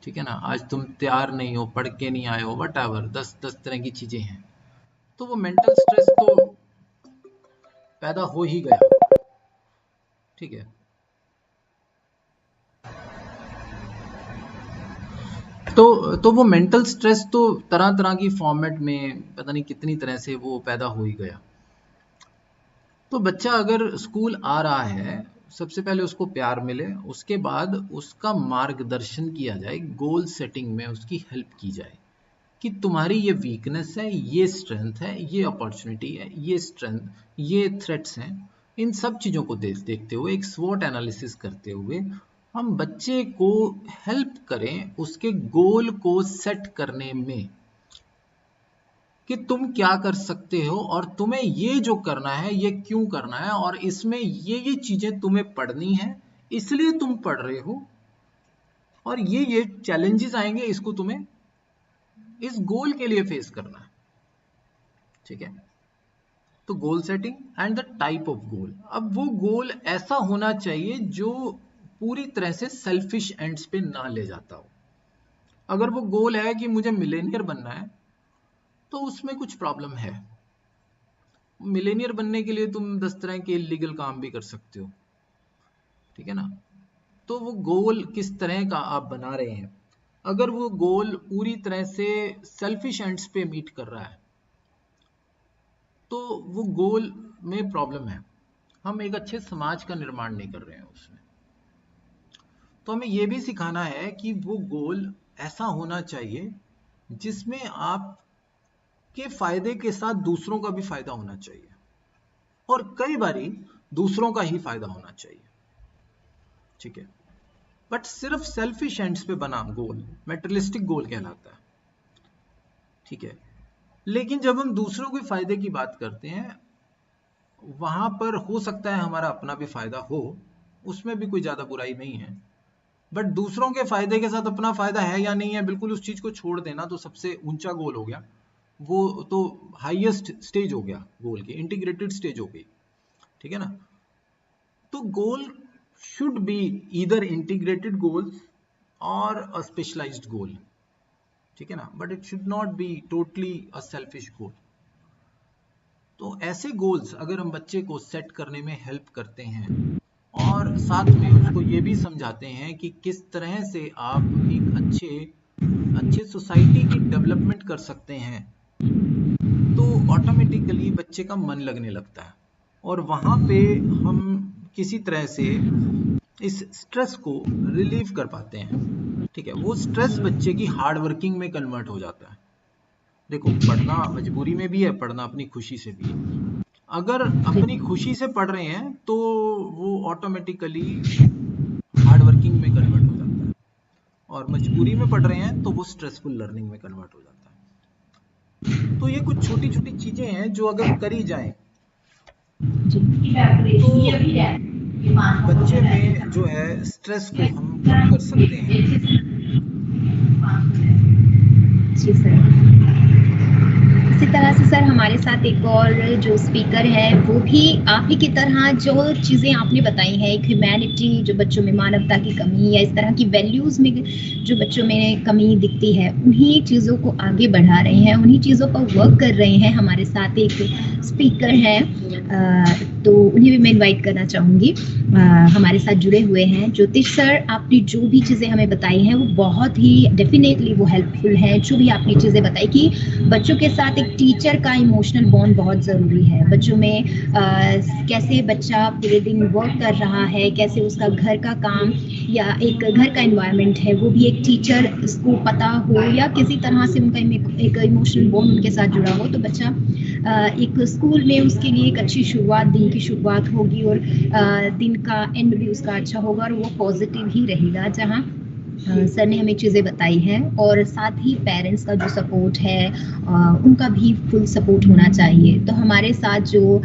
ठीक है ना, आज तुम तैयार नहीं हो, पढ़ के नहीं आए हो, वट एवर 10 तरह की चीजें हैं। तो वो मेंटल स्ट्रेस तो पैदा हो ही गया, ठीक है। तो वो मेंटल स्ट्रेस तो तरह तरह की फॉर्मेट में पता नहीं कितनी तरह से वो पैदा हो ही गया। तो बच्चा अगर स्कूल आ रहा है, सबसे पहले उसको प्यार मिले, उसके बाद उसका मार्गदर्शन किया जाए, गोल सेटिंग में उसकी हेल्प की जाए कि तुम्हारी ये वीकनेस है, ये स्ट्रेंथ है, ये अपॉर्चुनिटी है, ये स्ट्रेंथ, ये थ्रेट्स हैं। इन सब चीज़ों को देखते हुए एक स्वॉट एनालिसिस करते हुए हम बच्चे को हेल्प करें उसके गोल को सेट करने में कि तुम क्या कर सकते हो और तुम्हें ये जो करना है ये क्यों करना है, और इसमें ये चीजें तुम्हें पढ़नी है, इसलिए तुम पढ़ रहे हो, और ये चैलेंजेस आएंगे, इसको तुम्हें इस गोल के लिए फेस करना है, ठीक है। तो goal setting and the type of goal. अब वो गोल ऐसा होना चाहिए जो पूरी तरह से सेल्फिश एंड्स पे ना ले जाता हो। अगर वो गोल है कि मुझे मिलेनियर बनना है, तो उसमें कुछ प्रॉब्लम है। मिलेनियर बनने के लिए तुम 10 तरह के इलीगल काम भी कर सकते हो, ठीक है ना। तो वो गोल किस तरह का आप बना रहे हैं। अगर वो गोल पूरी तरह से सेल्फिश एंड्स पे मीट कर रहा है, तो वो गोल में प्रॉब्लम है। हम एक अच्छे समाज का निर्माण नहीं कर रहे हैं उसमें। तो हमें ये भी सिखाना है कि वो गोल ऐसा होना चाहिए जिसमें आप के फायदे के साथ दूसरों का भी फायदा होना चाहिए, और कई बारी दूसरों का ही फायदा होना चाहिए, ठीक है। बट सिर्फ सेल्फिश एंड्स पे बना गोल मेटेरियलिस्टिक गोल कहलाता है, ठीक है। लेकिन जब हम दूसरों के फायदे की बात करते हैं, वहां पर हो सकता है हमारा अपना भी फायदा हो, उसमें भी कोई ज्यादा बुराई नहीं है। बट दूसरों के फायदे के साथ अपना फायदा है या नहीं है, बिल्कुल उस चीज को छोड़ देना तो सबसे ऊंचा गोल हो गया, वो तो हाईएस्ट स्टेज हो गया गोल की, इंटीग्रेटेड स्टेज हो गई, ठीक है ना। तो goal should be either integrated goals और अ स्पेशलाइज्ड गोल, ठीक है ना, but it should not be totally a selfish goal. तो ऐसे गोल्स अगर हम बच्चे को सेट करने में हेल्प करते हैं और साथ में उसको ये भी समझाते हैं कि किस तरह से आप एक अच्छे सोसाइटी की डेवलपमेंट कर सकते हैं, तो ऑटोमेटिकली बच्चे का मन लगने लगता है, और वहां पे हम किसी तरह से इस स्ट्रेस को रिलीव कर पाते हैं, ठीक है। वो स्ट्रेस बच्चे की हार्ड वर्किंग में कन्वर्ट हो जाता है। देखो, पढ़ना मजबूरी में भी है, पढ़ना अपनी खुशी से भी है। अगर अपनी खुशी से पढ़ रहे हैं तो वो ऑटोमेटिकली हार्ड वर्किंग में कन्वर्ट हो जाता है, और मजबूरी में पढ़ रहे हैं तो वो स्ट्रेसफुल लर्निंग में कन्वर्ट हो जाता है। तो ये कुछ छोटी छोटी चीजें हैं जो अगर करी जाए तो बच्चे में जो है स्ट्रेस को हम कम कर सकते हैं। जी सर। इसी तरह से सर हमारे साथ एक और जो स्पीकर है वो भी आप ही की तरह जो चीज़ें आपने बताई हैं, एक ह्यूमैनिटी जो बच्चों में, मानवता की कमी या इस तरह की वैल्यूज़ में जो बच्चों में कमी दिखती है, उन्हीं चीज़ों को आगे बढ़ा रहे हैं, उन्हीं चीज़ों पर वर्क कर रहे हैं। हमारे साथ एक स्पीकर हैं, तो उन्हें भी मैं इन्वाइट करना चाहूँगी, हमारे साथ जुड़े हुए हैं। ज्योतिष सर, आपने जो भी चीज़ें हमें बताई हैं वो बहुत ही डेफिनेटली वो हेल्पफुल हैं। जो भी आपने चीज़ें बताई कि बच्चों के साथ एक टीचर का इमोशनल बॉन्ड बहुत ज़रूरी है। बच्चों में कैसे बच्चा पूरे दिन वर्क कर रहा है, कैसे उसका घर का काम या एक घर का एनवायरनमेंट है, वो भी एक टीचर को पता हो या किसी तरह से उनका एक इमोशनल बॉन्ड उनके साथ जुड़ा हो, तो बच्चा एक स्कूल में उसके लिए एक अच्छी शुरुआत, दिन की शुरुआत होगी और दिन का एंड भी उसका अच्छा होगा और वो पॉजिटिव ही रहेगा। जहाँ सर ने हमें चीज़ें बताई हैं, और साथ ही पेरेंट्स का जो सपोर्ट है उनका भी फुल सपोर्ट होना चाहिए। तो हमारे साथ जो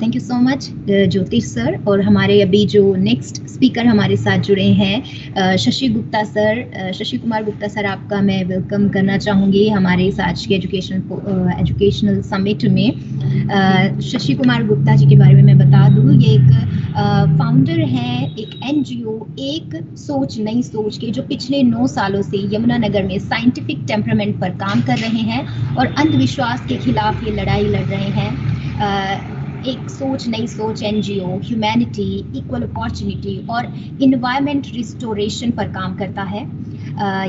थैंक यू सो मच ज्योतिष सर, और हमारे अभी जो नेक्स्ट स्पीकर हमारे साथ जुड़े हैं शशि गुप्ता सर, शशि कुमार गुप्ता सर, आपका मैं वेलकम करना चाहूँगी हमारे इस आज के एजुकेशनल समिट में। शशि कुमार गुप्ता जी के बारे में मैं बता दूँ, ये एक फाउंडर है एक NGO एक सोच नई सोच के, जो पिछले 9 सालों से यमुनानगर में साइंटिफिक टेम्परामेंट पर काम कर रहे हैं और अंधविश्वास के खिलाफ ये लड़ाई लड़ रहे हैं। एक सोच नई सोच NGO ह्यूमैनिटी, इक्वल अपॉर्चुनिटी और इन्वायरमेंट रिस्टोरेशन पर काम करता है।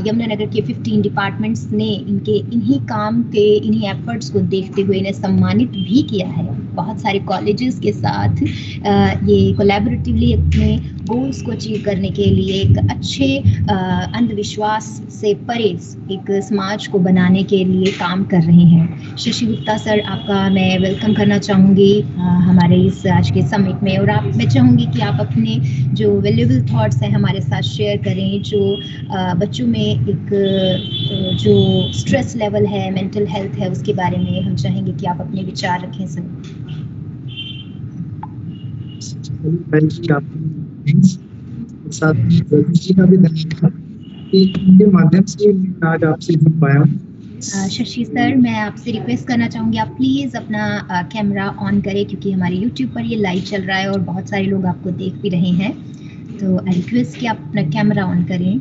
यमुनानगर के 15 डिपार्टमेंट्स ने इन्हीं काम के, इन्हीं एफर्ट्स को देखते हुए इन्हें सम्मानित भी किया है। बहुत सारे कॉलेजेस के साथ ये कोलैबोरेटिवली अपने गोल्स को अचीव करने के लिए एक अच्छे अंधविश्वास से परे एक समाज को बनाने के लिए काम कर रहे हैं। शशि गुप्ता सर, आपका मैं वेलकम करना चाहूँगी हमारे इस आज के समिट में, और मैं चाहूँगी कि आप अपने जो वैल्यूएबल थॉट्स हैं हमारे साथ शेयर करें, जो बच्चों में एक जो स्ट्रेस लेवल है, मेंटल हेल्थ है, उसके बारे में हम चाहेंगे कि आप अपने विचार रखें सर। साथ जी का भी धन्यवाद कि इनके माध्यम से आज आपसे जुड़ पाया हूँ। शशि सर, मैं आपसे रिक्वेस्ट करना चाहूँगी आप प्लीज़ अपना कैमरा ऑन करें, क्योंकि हमारे YouTube पर ये लाइव चल रहा है और बहुत सारे लोग आपको देख भी रहे हैं। तो आई रिक्वेस्ट कि आप अपना कैमरा ऑन करें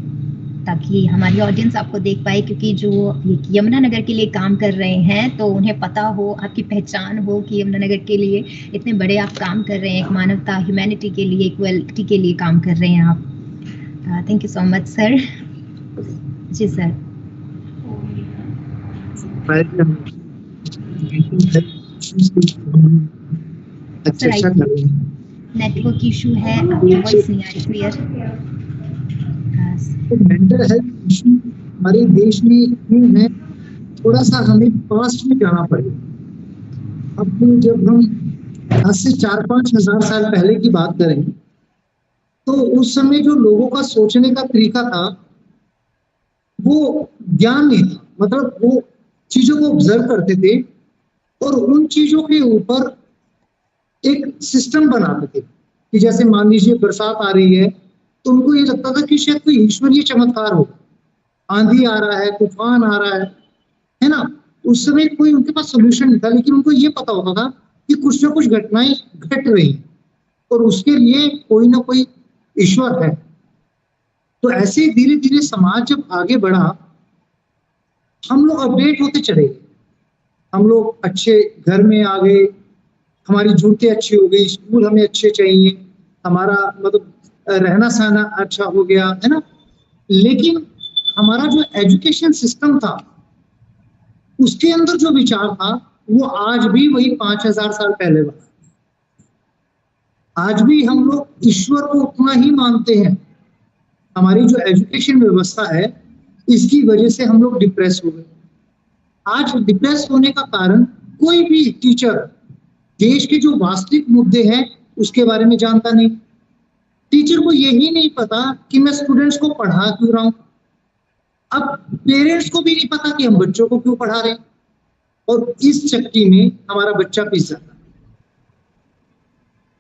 ताकि हमारी ऑडियंस आपको देख पाए, क्योंकि जो यमुनानगर के लिए काम कर रहे हैं तो उन्हें पता हो, आपकी पहचान हो कि यमुनानगर के लिए इतने बड़े आप काम कर रहे हैं, एक मानवता, ह्यूमैनिटी के लिए, इक्वलिटी के लिए काम कर रहे हैं आप। Thank you so much sir. जी सर। नेटवर्क इशू है, आपकी वॉइस नहीं आ रही क्लियर। मेंटल हेल्थ इशू हमारे देश में क्यों है, थोड़ा सा हमें पास्ट में जाना पड़ेगा। अब जब हम आज से 4-5 हजार साल पहले की बात करें तो उस समय जो लोगों का सोचने का तरीका था वो ज्ञान नहीं था, मतलब वो चीजों को ऑब्जर्व करते थे और उन चीजों के ऊपर एक सिस्टम बनाते थे कि जैसे मान लीजिए बरसात आ रही है तो उनको ये लगता था कि शायद कोई ईश्वरीय चमत्कार हो, आंधी आ रहा है, तूफान आ रहा है ना। उस समय कोई उनके पास सोल्यूशन नहीं था, लेकिन उनको ये पता होता था कि कुछ ना कुछ घटनाएं घट रही और उसके लिए कोई ना कोई ईश्वर है। तो ऐसे धीरे धीरे समाज जब आगे बढ़ा, हम लोग अपडेट होते चले, हम लोग अच्छे घर में आ गए, हमारी जूते अच्छी हो गई, स्कूल हमें अच्छे चाहिए, हमारा मतलब रहना सहना अच्छा हो गया, है ना। लेकिन हमारा जो एजुकेशन सिस्टम था उसके अंदर जो विचार था वो आज भी वही 5000 साल पहले वाला। आज भी हम लोग ईश्वर को उतना ही मानते हैं। हमारी जो एजुकेशन व्यवस्था है इसकी वजह से हम लोग डिप्रेस हो गए। आज डिप्रेस होने का कारण कोई भी टीचर देश के जो वास्तविक मुद्दे हैं उसके बारे में जानता नहीं। टीचर को यही नहीं पता कि मैं स्टूडेंट्स को पढ़ा क्यों रहा हूं, अब पेरेंट्स को भी नहीं पता कि हम बच्चों को क्यों पढ़ा रहे हैं, और इस चक्की में हमारा बच्चा पिस जाता है।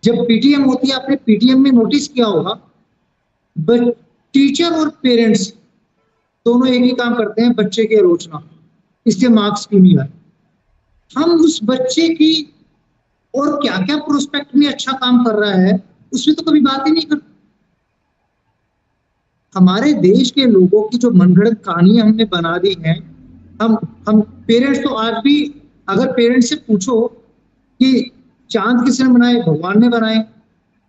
जब पीटीएम होती है, आपने पीटीएम में नोटिस किया होगा, टीचर और पेरेंट्स दोनों एक ही काम करते हैं, बच्चे की आलोचना, इसके मार्क्स क्यों नहीं आए। हम उस बच्चे की और क्या क्या प्रोस्पेक्ट में अच्छा काम कर रहा है उसमें तो कभी बात ही नहीं करते। हमारे देश के लोगों की जो मनगढ़ंत कहानियां हमने बना दी हैं, हम पेरेंट्स तो आज भी अगर पेरेंट्स से पूछो कि चांद किसने बनाए, भगवान ने बनाए,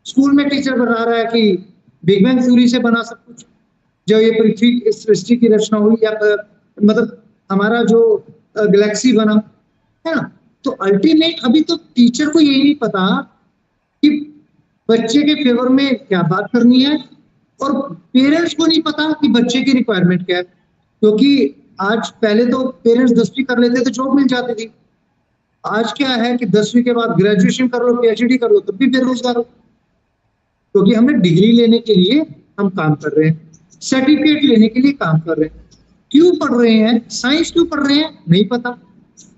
स्कूल में टीचर बता रहा है कि बिग बैंग थ्योरी से बना सब कुछ, जो ये पृथ्वी सृष्टि की रचना हुई, या मतलब हमारा जो गैलेक्सी बना है ना। तो अल्टीमेट अभी तो टीचर को यही नहीं पता कि बच्चे के फेवर में क्या बात करनी है, और पेरेंट्स को नहीं पता कि बच्चे की रिक्वायरमेंट क्या है। क्योंकि आज पहले तो पेरेंट्स 10वीं कर लेते तो जॉब मिल जाती थी, आज क्या है कि 10वीं के बाद ग्रेजुएशन कर लो, पीएचडी कर लो, तब भी बेरोजगार हो। क्योंकि हमें डिग्री लेने के लिए हम काम कर रहे हैं, सर्टिफिकेट लेने के लिए काम कर रहे हैं। क्यों पढ़ रहे हैं, साइंस क्यों पढ़ रहे हैं नहीं पता।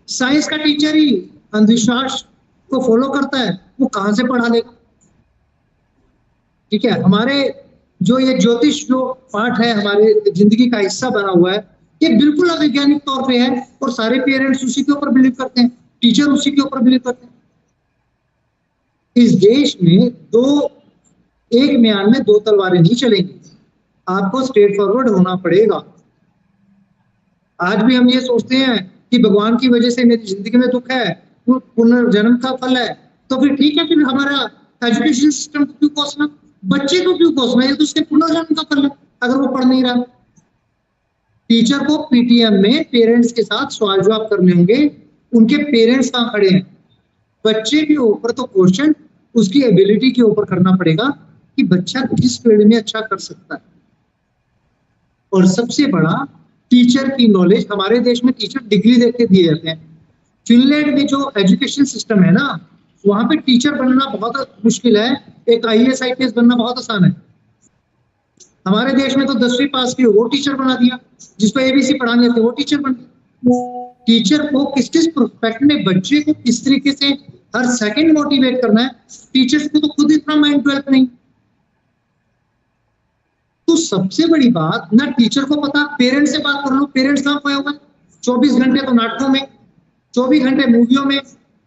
साइंस का टीचर ही अंधविश्वास को फॉलो करता है, वो कहां से पढ़ा लेगा। ठीक है, हमारे जो ये ज्योतिष जो पाठ है हमारे जिंदगी का हिस्सा बना हुआ है, ये बिल्कुल अवैज्ञानिक तौर पे है, और सारे पेरेंट्स उसी के ऊपर बिलीव करते हैं, टीचर उसी के ऊपर बिलीव करते हैं। इस देश में एक म्यान में दो तलवारें नहीं चलेंगी, आपको स्ट्रेट फॉरवर्ड होना पड़ेगा। आज भी हम ये सोचते हैं कि भगवान की वजह से मेरी जिंदगी में दुख है, पुनर्जन्म का फल है, तो फिर ठीक है, फिर हमारा एजुकेशन सिस्टम को क्यों कोसना, बच्चे को क्यों कोसना, ये तो उसके पुनर्जन्म का फल है अगर वो पढ़ नहीं रहा। टीचर को पीटीएम में पेरेंट्स के साथ सवाल जवाब करने होंगे, उनके पेरेंट्स कहाँ खड़े हैं। बच्चे के ऊपर तो क्वेश्चन उसकी एबिलिटी के ऊपर करना पड़ेगा कि बच्चा किस फील्ड में अच्छा कर सकता है। और सबसे बड़ा, टीचर की नॉलेज, हमारे देश में टीचर डिग्री देके दिए जाते हैं। फिनलैंड में जो एजुकेशन सिस्टम है ना, वहां पे टीचर बनना बहुत मुश्किल है, एक आईएएस आईपीएस बनना बहुत आसान है। हमारे देश में तो 10वीं पास की वो टीचर बना दिया, जिसको एबीसी पढ़ाने थे वो टीचर बन गया। टीचर को किस किस प्रोस्पेक्ट में बच्चे को किस तरीके से हर सेकंड मोटिवेट करना है, टीचर्स को तो खुद इतना माइंड डेवलप नहीं। तो सबसे बड़ी बात, ना टीचर को पता, पेरेंट्स से बात कर लो, पेरेंट्स कहाँ खोया हुआ है। 24 घंटे तो नाटकों में, 24 घंटे मूवियों में,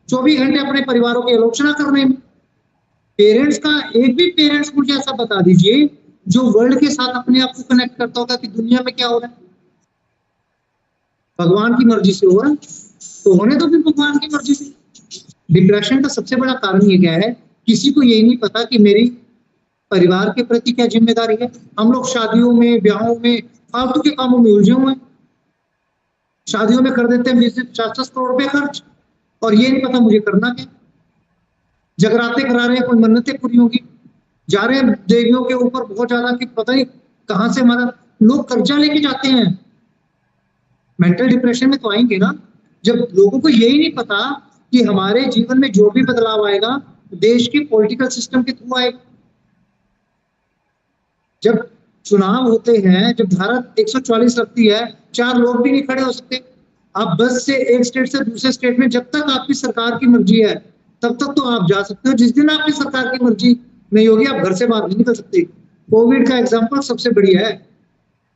24 घंटे अपने परिवारों की आलोचना करने में। पेरेंट्स का एक भी पेरेंट्स मुझे ऐसा बता दीजिए जो वर्ल्ड के साथ अपने आप को कनेक्ट करता होगा कि दुनिया में क्या हो रहा है। भगवान की मर्जी से हो रहा है तो होने तो फिर भगवान की मर्जी से। डिप्रेशन का सबसे बड़ा कारण ये क्या है, किसी को यही नहीं पता कि मेरी परिवार के प्रति क्या जिम्मेदारी है। हम लोग शादियों में, ब्याहों में, फालतू के कामों में उलझे हुए हैं। शादियों में कर देते हैं 20-50 करोड़ रुपए खर्च, और ये नहीं पता मुझे करना क्या। जगराते करा रहे हैं, कोई मन्नतें पूरी होंगी, जा रहे हैं देवियों के ऊपर बहुत ज्यादा कि पता नहीं कहां से हमारा लोग कर्जा लेके जाते हैं। मेंटल डिप्रेशन में तो आएंगे ना जब लोगों को यही नहीं पता कि हमारे जीवन में जो भी बदलाव आएगा देश के पॉलिटिकल सिस्टम के थ्रू आएगा। जब चुनाव होते हैं, जब धारा 144 लगती है, 4 लोग भी नहीं खड़े हो सकते। आप बस से एक स्टेट से दूसरे स्टेट में, जब तक आपकी सरकार की मर्जी है तब तक तो आप जा सकते हो। जिस दिन आपकी सरकार की मर्जी नहीं होगी आप घर से बाहर नहीं निकल सकते। कोविड का एग्जाम्पल सबसे बढ़िया है,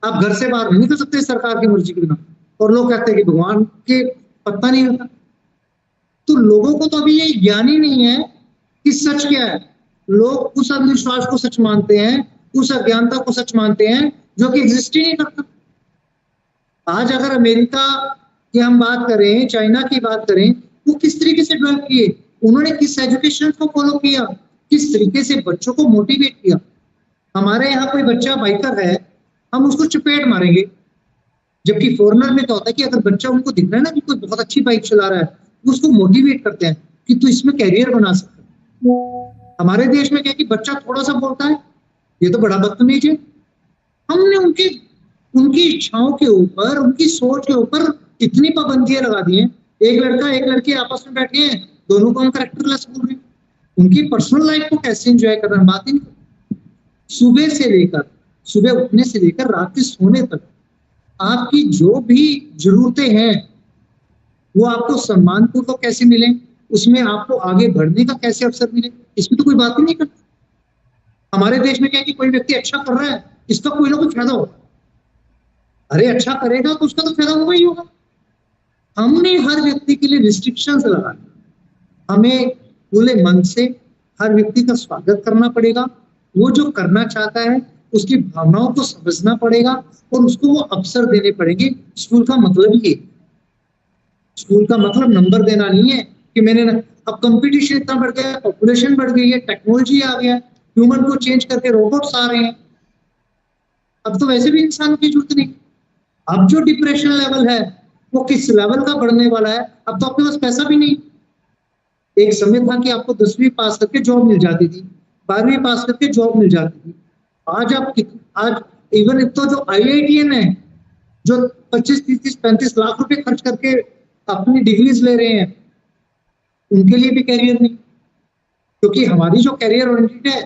आप घर से बाहर नहीं निकल सकते सरकार की मर्जी के बिना, और लोग कहते हैं कि भगवान के पता नहीं होता। तो लोगों को तो अभी ये ज्ञान ही नहीं है कि सच क्या है। लोग उस अंधविश्वास को सच मानते हैं, उस अज्ञानता को सच मानते हैं जो कि एग्जिस्ट ही नहीं करता। आज अगर अमेरिका की हम बात करें, चाइना की बात करें, वो किस तरीके से डेवलप किए, उन्होंने किस एजुकेशन को फॉलो किया, किस तरीके से बच्चों को मोटिवेट किया। हमारे यहाँ कोई बच्चा बाइकर है, हम उसको चपेट मारेंगे, जबकि फॉरेनर में क्या होता है कि अगर बच्चा उनको दिख रहा है ना कि कोई बहुत अच्छी बाइक चला रहा है, उसको मोटिवेट करते हैं कि तू इसमें कैरियर बना सकता है। हमारे देश में क्या कि बच्चा थोड़ा सा बोलता है, ये तो बड़ा बदतमीज है। हमने उनकी इच्छाओं के ऊपर, उनकी सोच के ऊपर इतनी पाबंदियां लगा दी हैं। एक लड़का एक लड़की आपस में बैठे हैं, दोनों को हम कैरेक्टरलेस बोल रहे हैं। उनकी पर्सनल लाइफ को कैसे एंजॉय कर रहे हैं बात ही नहीं। सुबह उठने से लेकर रात के सोने तक आपकी जो भी जरूरतें हैं वो आपको सम्मानपूर्वक कैसे मिले, उसमें आपको आगे बढ़ने का कैसे अवसर मिले, इसमें तो कोई बात ही नहीं करता। हमारे देश में क्या है कि कोई व्यक्ति अच्छा कर रहा है, इसका कोई ना कोई फायदा होगा। अरे अच्छा करेगा तो उसका तो फायदा होगा ही होगा। हमने हर व्यक्ति के लिए रिस्ट्रिक्शंस लगाए। हमें खुले मन से हर व्यक्ति का स्वागत करना पड़ेगा। वो जो करना चाहता है उसकी भावनाओं को समझना पड़ेगा और उसको वो अवसर देने पड़ेंगे। स्कूल का मतलब ये, स्कूल का मतलब नंबर देना नहीं है कि मैंने अब कंपटीशन इतना बढ़ गया है, पॉपुलेशन बढ़ गई है, टेक्नोलॉजी आ गया है, ह्यूमन को चेंज करके रोबोट्स आ रहे हैं, अब तो वैसे भी इंसान की जरूरत नहीं। अब जो डिप्रेशन लेवल है वो किस लेवल का बढ़ने वाला है, अब तो आपके पास पैसा भी नहीं। एक समय था कि आपको 10वीं पास करके जॉब मिल जाती थी, 12वीं पास करके जॉब मिल जाती थी। आज इवन तो जो IITian है जो 25, 30, 35 लाख रुपए खर्च करके अपनी डिग्रीज ले रहे हैं, उनके लिए भी कैरियर नहीं, क्योंकि हमारी जो कैरियर ओरिएंटेड है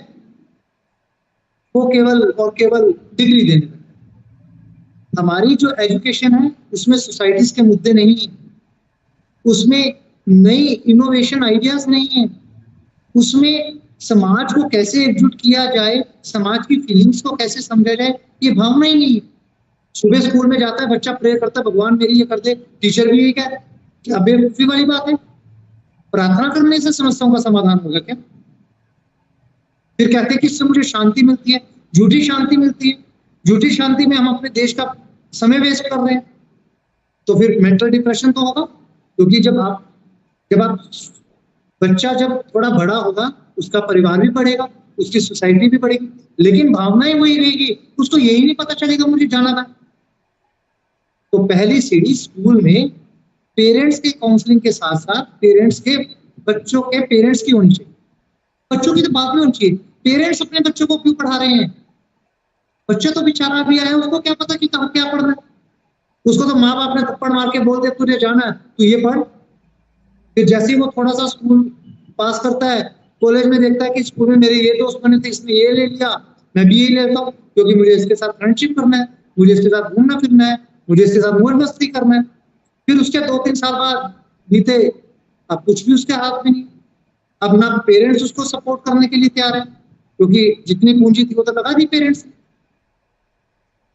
वो केवल और केवल डिग्री देने में। हमारी जो एजुकेशन है उसमें सोसाइटीज के मुद्दे नहीं है, उसमें नई इनोवेशन आइडियाज नहीं है, उसमें समाज को कैसे एकजुट किया जाए, समाज की फीलिंग्स को कैसे समझा जाए, ये भावना ही नहीं है। सुबह स्कूल में जाता है बच्चा, प्रे करता है भगवान मेरी ये कर दे, टीचर भी यही कहता है, क्या बेवकूफी वाली बात है। प्रार्थना करने से समस्याओं का समाधान होगा क्या? फिर कहते हैं कि इससे मुझे शांति मिलती है, झूठी शांति मिलती है। झूठी शांति में हम अपने देश का समय वेस्ट कर रहे हैं, तो फिर मेंटल डिप्रेशन तो होगा। क्योंकि जब बच्चा जब थोड़ा बड़ा होगा उसका परिवार भी बढ़ेगा, उसकी सोसाइटी भी बढ़ेगी, लेकिन भावनाएं वही रहेगी, उसको यही नहीं पता चलेगा मुझे जाना था। तो पहली सीढ़ी स्कूल में पेरेंट्स के काउंसलिंग के साथ साथ पेरेंट्स के बच्चों के पेरेंट्स की होनी चाहिए। बच्चों की तो बात नहीं होनी चाहिए, पेरेंट्स अपने बच्चों को क्यों पढ़ा रहे हैं? बच्चा तो बेचारा भी आया, उसको क्या पता कि कहाँ क्या पढ़ना है। उसको तो माँ बाप ने थप्पड़ मार के बोल दे तुझे जाना है तो ये पढ़। फिर जैसे ही वो थोड़ा सा स्कूल पास करता है, कॉलेज में देखता है कि स्कूल में मेरे ये दोस्त बने थे, इसने ये ले लिया, मैं भी यही लेता हूँ क्योंकि मुझे इसके साथ फ्रेंडशिप करना है, मुझे इसके साथ घूमना फिरना है, मुझे इसके साथ मौज मस्ती करना है। फिर उसके 2-3 साल बाद बीते, अब कुछ भी उसके हाथ में नहीं। अब ना पेरेंट्स उसको सपोर्ट करने के लिए तैयार है, क्योंकि जितनी पूंजी थी वो तो लगा दी पेरेंट्स ने।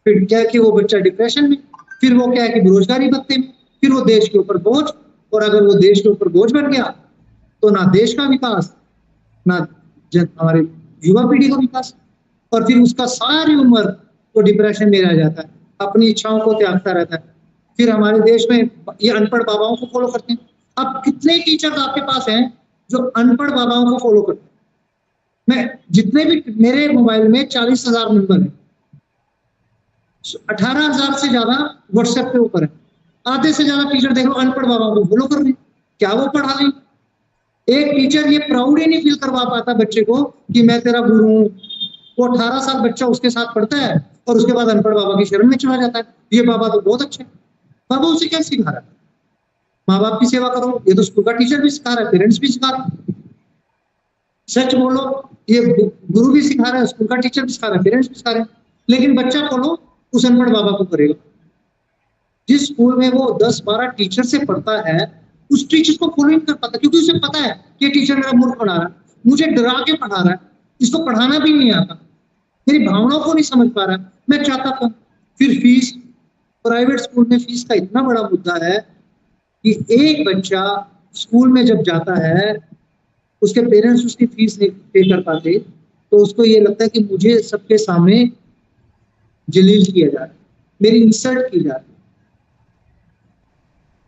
फिर क्या है कि वो बच्चा डिप्रेशन में, फिर वो क्या है कि बेरोजगारी भत्ते में, फिर वो देश के ऊपर बोझ। और अगर वो देश के ऊपर बोझ बन गया तो ना देश का विकास, ना हमारे युवा पीढ़ी का विकास, और फिर उसका सारी उम्र वो डिप्रेशन में रह जाता है, अपनी इच्छाओं को त्यागता रहता है। फिर हमारे देश में ये अनपढ़ बाबाओं को फॉलो करते हैं। अब कितने टीचर्स आपके पास हैं जो अनपढ़ बाबाओं को फॉलो करते हैं? मैं जितने भी मेरे मोबाइल में 40,000 नंबर है, 18,000 से ज्यादा व्हाट्सएप पे ऊपर है। आधे से ज्यादा टीचर देख लो अनपढ़ बाबाओं को फॉलो कर रहे हैं। क्या वो पढ़ा रहे? एक टीचर ये प्राउड ही नहीं फील करवा पाता बच्चे को कि मैं तेरा गुरु हूँ। वो 18 साल बच्चा उसके साथ पढ़ता है और उसके बाद अनपढ़ बाबा की शरण में चला जाता है। ये बाबा तो बहुत अच्छे, बाबा उसे क्या सिखा रहा है? माँ बाप की सेवा करो, ये तो स्कूल का टीचर भी सिखा रहा है, पेरेंट्स भी सिखा रहे हैं। सच बोलो, ये गुरु भी सिखा रहा है, स्कूल का टीचर भी सिखा रहा है, पेरेंट्स भी सिखा रहे हैं, लेकिन बच्चा फॉलो उस अनपढ़ बाबा को करेगा। जिस स्कूल में वो 10-12 टीचर से पढ़ता है, उस टीचर को फॉलो नहीं कर पाता, क्योंकि उसे पता है कि ये टीचर मेरा मूर्ख पढ़ा रहा है, मुझे डरा के पढ़ा रहा है, इसको पढ़ाना भी नहीं आता, मेरी भावनाओं को नहीं समझ पा रहा है, मैं चाहता था। फिर फीस, प्राइवेट स्कूल में फीस का इतना बड़ा मुद्दा है कि एक बच्चा स्कूल में जब जाता है, उसके पेरेंट्स उसकी फीस नहीं पे कर पाते, तो उसको ये लगता है कि मुझे सबके सामने जलील किया जा रहा है, मेरी इंसल्ट की जा रही है।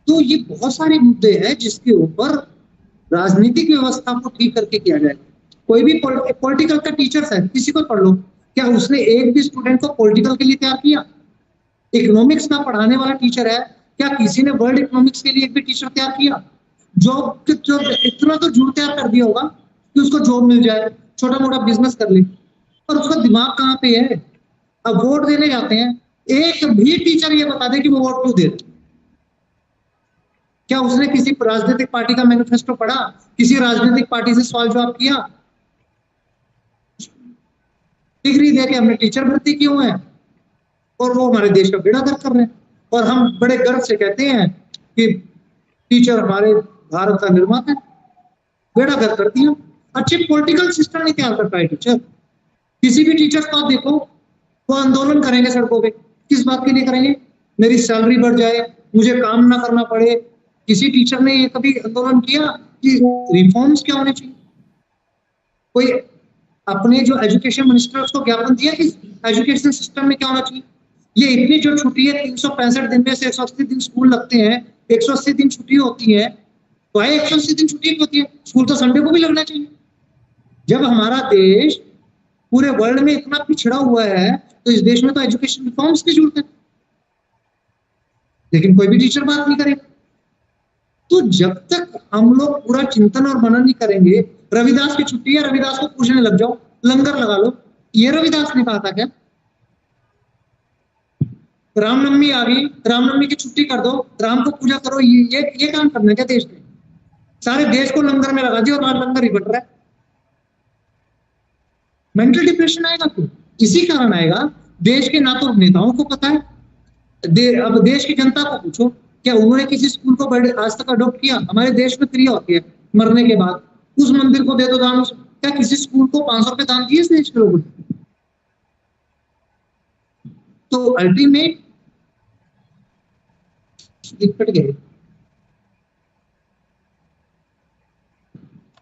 तो ये बहुत सारे मुद्दे हैं जिसके ऊपर राजनीतिक व्यवस्था को ठीक करके किया जाए। कोई भी पॉलिटिकल का टीचर है, किसी को पढ़ लो, क्या उसने एक भी स्टूडेंट को पॉलिटिकल के लिए तैयार किया? इकोनॉमिक्स का पढ़ाने वाला टीचर है, क्या किसी ने वर्ल्ड इकोनॉमिक्स के लिए एक भी टीचर तैयार किया? जॉब इतना तो जरूर तैयार कर दिया होगा कि उसको जॉब मिल जाए, छोटा मोटा बिजनेस कर ले, और उसका दिमाग कहाँ पे है? अब वोट देने जाते हैं, एक भी टीचर ये बता दे कि वो वोट क्यों दे रहे? क्या उसने किसी राजनीतिक पार्टी का मैनिफेस्टो पढ़ा, किसी राजनीतिक पार्टी से सवाल जवाब किया? डिग्री दे के हमने टीचर भर्ती किए हुए हैं और वो हमारे देश का बेड़ा गर्क कर रहे हैं। और हम बड़े गर्व से कहते हैं कि टीचर हमारे भारत का निर्माता है। बेड़ा गर्व करती है। अच्छे पॉलिटिकल सिस्टम नहीं तैयार करता है टीचर। किसी भी टीचर को आप देखो, वो आंदोलन करेंगे सड़कों पे। किस बात के लिए करेंगे? मेरी सैलरी बढ़ जाए, मुझे काम ना करना पड़े। किसी टीचर ने कभी आंदोलन किया कि रिफॉर्म्स क्या होने चाहिए? कोई अपने जो एजुकेशन मिनिस्टर उसको ज्ञापन दिया कि एजुकेशन सिस्टम में क्या होना चाहिए? ये इतनी जो छुट्टी है, 365 दिन में से 180 दिन स्कूल लगते हैं, 180 दिन छुट्टी होती है। तो 180 दिन छुट्टी होती है, स्कूल तो संडे को भी लगना चाहिए। जब हमारा देश पूरे वर्ल्ड में इतना पिछड़ा हुआ है, तो इस देश में तो एजुकेशन रिफॉर्म्स की जरूरत है, लेकिन कोई भी टीचर बात नहीं करेगा। तो जब तक हम लोग पूरा चिंतन और मनन नहीं करेंगे, रविदास की छुट्टी है, रविदास को पूजने लग जाओ, लंगर लगा लो, ये रविदास ने कहा था क्या? रामनवमी आ गई, रामनवमी की छुट्टी कर दो, राम को पूजा करो, ये काम करना है क्या देश में? सारे देश को लंगर में लगा दिया और आज लंगर ही बट रहा है। मेंटल डिप्रेशन आएगा क्यों? इसी कारण आएगा, देश के ना तो नेताओं को पता है, अब देश की जनता को पूछो, क्या उन्होंने किसी स्कूल को आज तक अडॉप्ट किया? हमारे देश में क्रिया होती है मरने के बाद, उस मंदिर को दे दो दान। क्या किसी स्कूल को 500 रुपए दान दिए इस देश के लोगों ने? तो अल्टीमेट कट गए।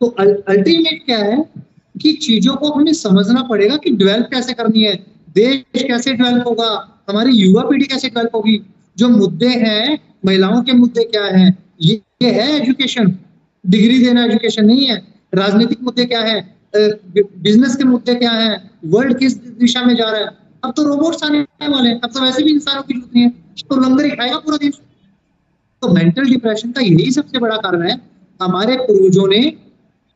तो अल्टीमेट क्या है कि चीजों को हमें समझना पड़ेगा कि डेवलप कैसे करनी है, देश कैसे डेवलप होगा, हमारी युवा पीढ़ी कैसे डेवलप होगी, जो मुद्दे हैं, महिलाओं के मुद्दे क्या हैं, ये है एजुकेशन। डिग्री देना एजुकेशन नहीं है। राजनीतिक मुद्दे क्या है, बिजनेस के मुद्दे क्या है, वर्ल्ड किस दिशा में जा रहा है। अब तो रोबोट्स आने वाले हैं, अब तो वैसे भी इंसानों की जरूरत नहीं है, तो लंगर ही खाएगा पूरा देश। तो मेंटल डिप्रेशन का यही सबसे बड़ा कारण है। हमारे पूर्वजों ने,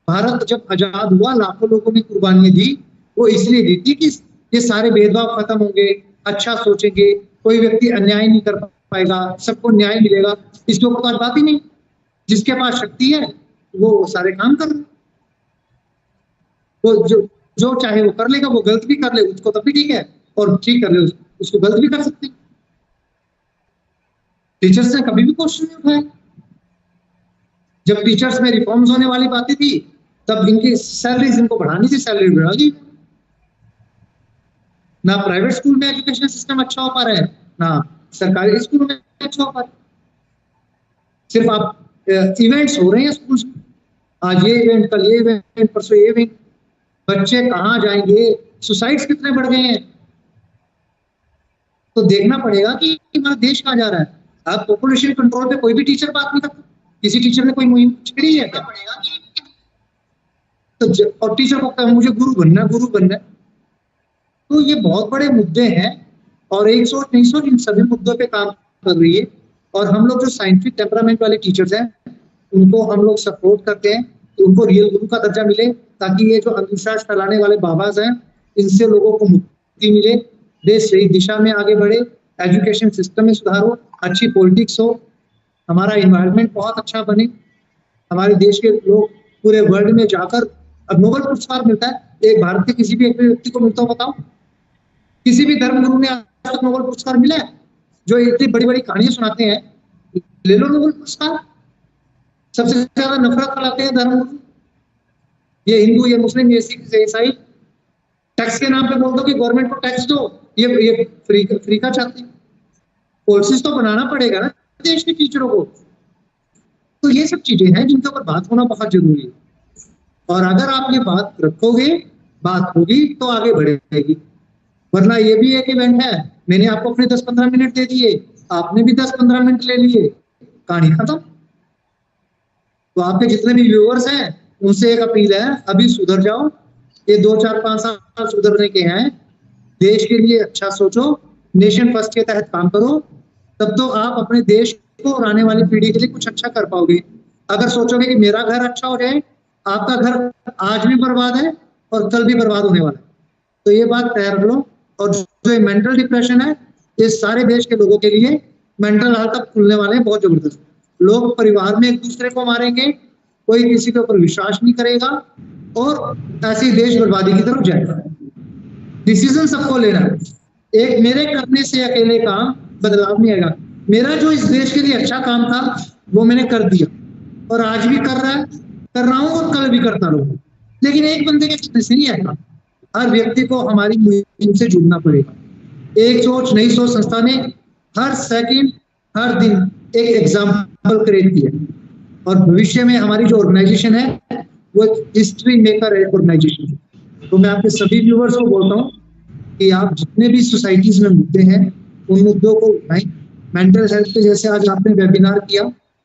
भारत जब आजाद हुआ, लाखों लोगों ने कुर्बानियां दी, वो इसलिए दी थी कि ये सारे भेदभाव खत्म होंगे, अच्छा सोचेंगे, कोई व्यक्ति अन्याय नहीं कर पाएगा, सबको न्याय मिलेगा। इसके ऊपर तो आज बात ही नहीं। जिसके पास शक्ति है वो सारे काम कर ले, वो जो चाहे वो कर लेगा। वो गलत भी कर ले उसको तब भी ठीक है, और ठीक कर ले उसको गलत भी कर सकते हैं। टीचर्स ने कभी भी क्वेश्चन नहीं उठाया। जब टीचर्स में रिफॉर्म्स होने वाली बातें थी, तब इनकी सैलरीज इनको बढ़ानी थी, सैलरी बढ़ा दी। ना प्राइवेट स्कूल में एजुकेशन सिस्टम अच्छा हो पा रहा है, ना सरकारी स्कूलों में अच्छा हो पा रहा है। सिर्फ आप इवेंट्स हो रहे हैं स्कूल में, आज ये इवेंट, कल ये इवेंट, परसों ये इवेंट। बच्चे कहाँ जाएंगे? सुसाइड्स कितने बढ़ गए हैं। तो देखना पड़ेगा कि हमारा देश कहाँ जा रहा है। अब पॉपुलेशन कंट्रोल पे कोई भी टीचर बात नहीं करता। किसी टीचर ने कोई मुहिम छेड़ी है क्या? तो और टीचर को कहा मुझे गुरु बनना, गुरु बनना। तो ये बहुत बड़े मुद्दे हैं, और 1 सोच नहीं सोच इन सभी मुद्दों पे काम कर रही है। और हम लोग जो साइंटिफिक टेम्परामेंट वाले टीचर्स हैं, उनको हम लोग सपोर्ट करते हैं कि उनको रियल गुरु का दर्जा मिले, ताकि ये जो अंधविश्वास फैलाने वाले बाबाज हैं, इनसे लोगों को मुक्ति मिले, देश सही दिशा में आगे बढ़े, एजुकेशन सिस्टम में सुधार हो, अच्छी पॉलिटिक्स हो, हमारा इन्वायरमेंट बहुत अच्छा बने, हमारे देश के लोग पूरे वर्ल्ड में जाकर, अब नोबेल पुरस्कार मिलता है, एक भारत के किसी भी एक व्यक्ति को मिलता हो बताओ? किसी भी धर्म गुरु ने आज तक नोबेल पुरस्कार मिला है? जो इतनी बड़ी बड़ी कहानियां सुनाते हैं, ले लो नोबेल पुरस्कार। सबसे ज्यादा नफरत फैलाते हैं धर्म गुरु, ये हिंदू, ये मुस्लिम, ये सिख, ये ईसाई। टैक्स के नाम पे बोल दो कि गवर्नमेंट को टैक्स दो, ये फ्री का चाहते हैं। पॉलिसीज तो बनाना पड़ेगा ना देश के टीचरों को। तो ये सब चीजें हैं जिनके ऊपर बात होना बहुत जरूरी है, और अगर आप ये बात रखोगे, बात होगी तो आगे बढ़ेगी। वरना ये भी एक इवेंट है, मैंने आपको अपने 10-15 मिनट दे दिए, आपने भी 10-15 मिनट ले लिए, कहानी खत्म। तो आपके जितने भी व्यूअर्स हैं, उनसे एक अपील है, अभी सुधर जाओ। ये 2, 4, 5 साल सुधरने के हैं। देश के लिए अच्छा सोचो, नेशन फर्स्ट के तहत काम करो, तब तो आप अपने देश को और आने वाली पीढ़ी के लिए कुछ अच्छा कर पाओगे। अगर सोचोगे कि मेरा घर अच्छा हो जाए, आपका घर आज भी बर्बाद है और कल भी बर्बाद होने वाला है। तो ये बात तय रख लो। और जो मेंटल डिप्रेशन है, ये सारे देश के लोगों के लिए मेंटल हेल्थ अब खुलने वाले हैं बहुत जबरदस्त। लोग परिवार में एक दूसरे को मारेंगे, कोई किसी के ऊपर विश्वास नहीं करेगा, और ऐसी देश बर्बादी की तरफ जाएगा। डिसीजन सबको लेना है। एक मेरे करने से अकेले काम बदलाव नहीं आएगा। मेरा जो इस देश के लिए अच्छा काम था वो मैंने कर दिया, और आज भी कर रहा हूँ और कल भी करता रहूंगा। लेकिन एक बंदे के करने से नहीं आएगा, हर व्यक्ति को हमारी मुहिम से जुड़ना पड़ेगा। एक सोच नई सोच संस्था ने हर सेकंड हर दिन एक एग्जाम्पल क्रिएट किया, और भविष्य में हमारी जो ऑर्गेनाइजेशन है वो एक हिस्ट्री मेकर ऑर्गेनाइजेशन है। तो मैं आपके सभी व्यूअर्स को बोलता हूँ कि आप जितने भी सोसाइटीज में मुद्दे हैं उन मुद्दों को उठाएं। मेंटल हेल्थ पे जैसे आज आपने वेबिनार किया,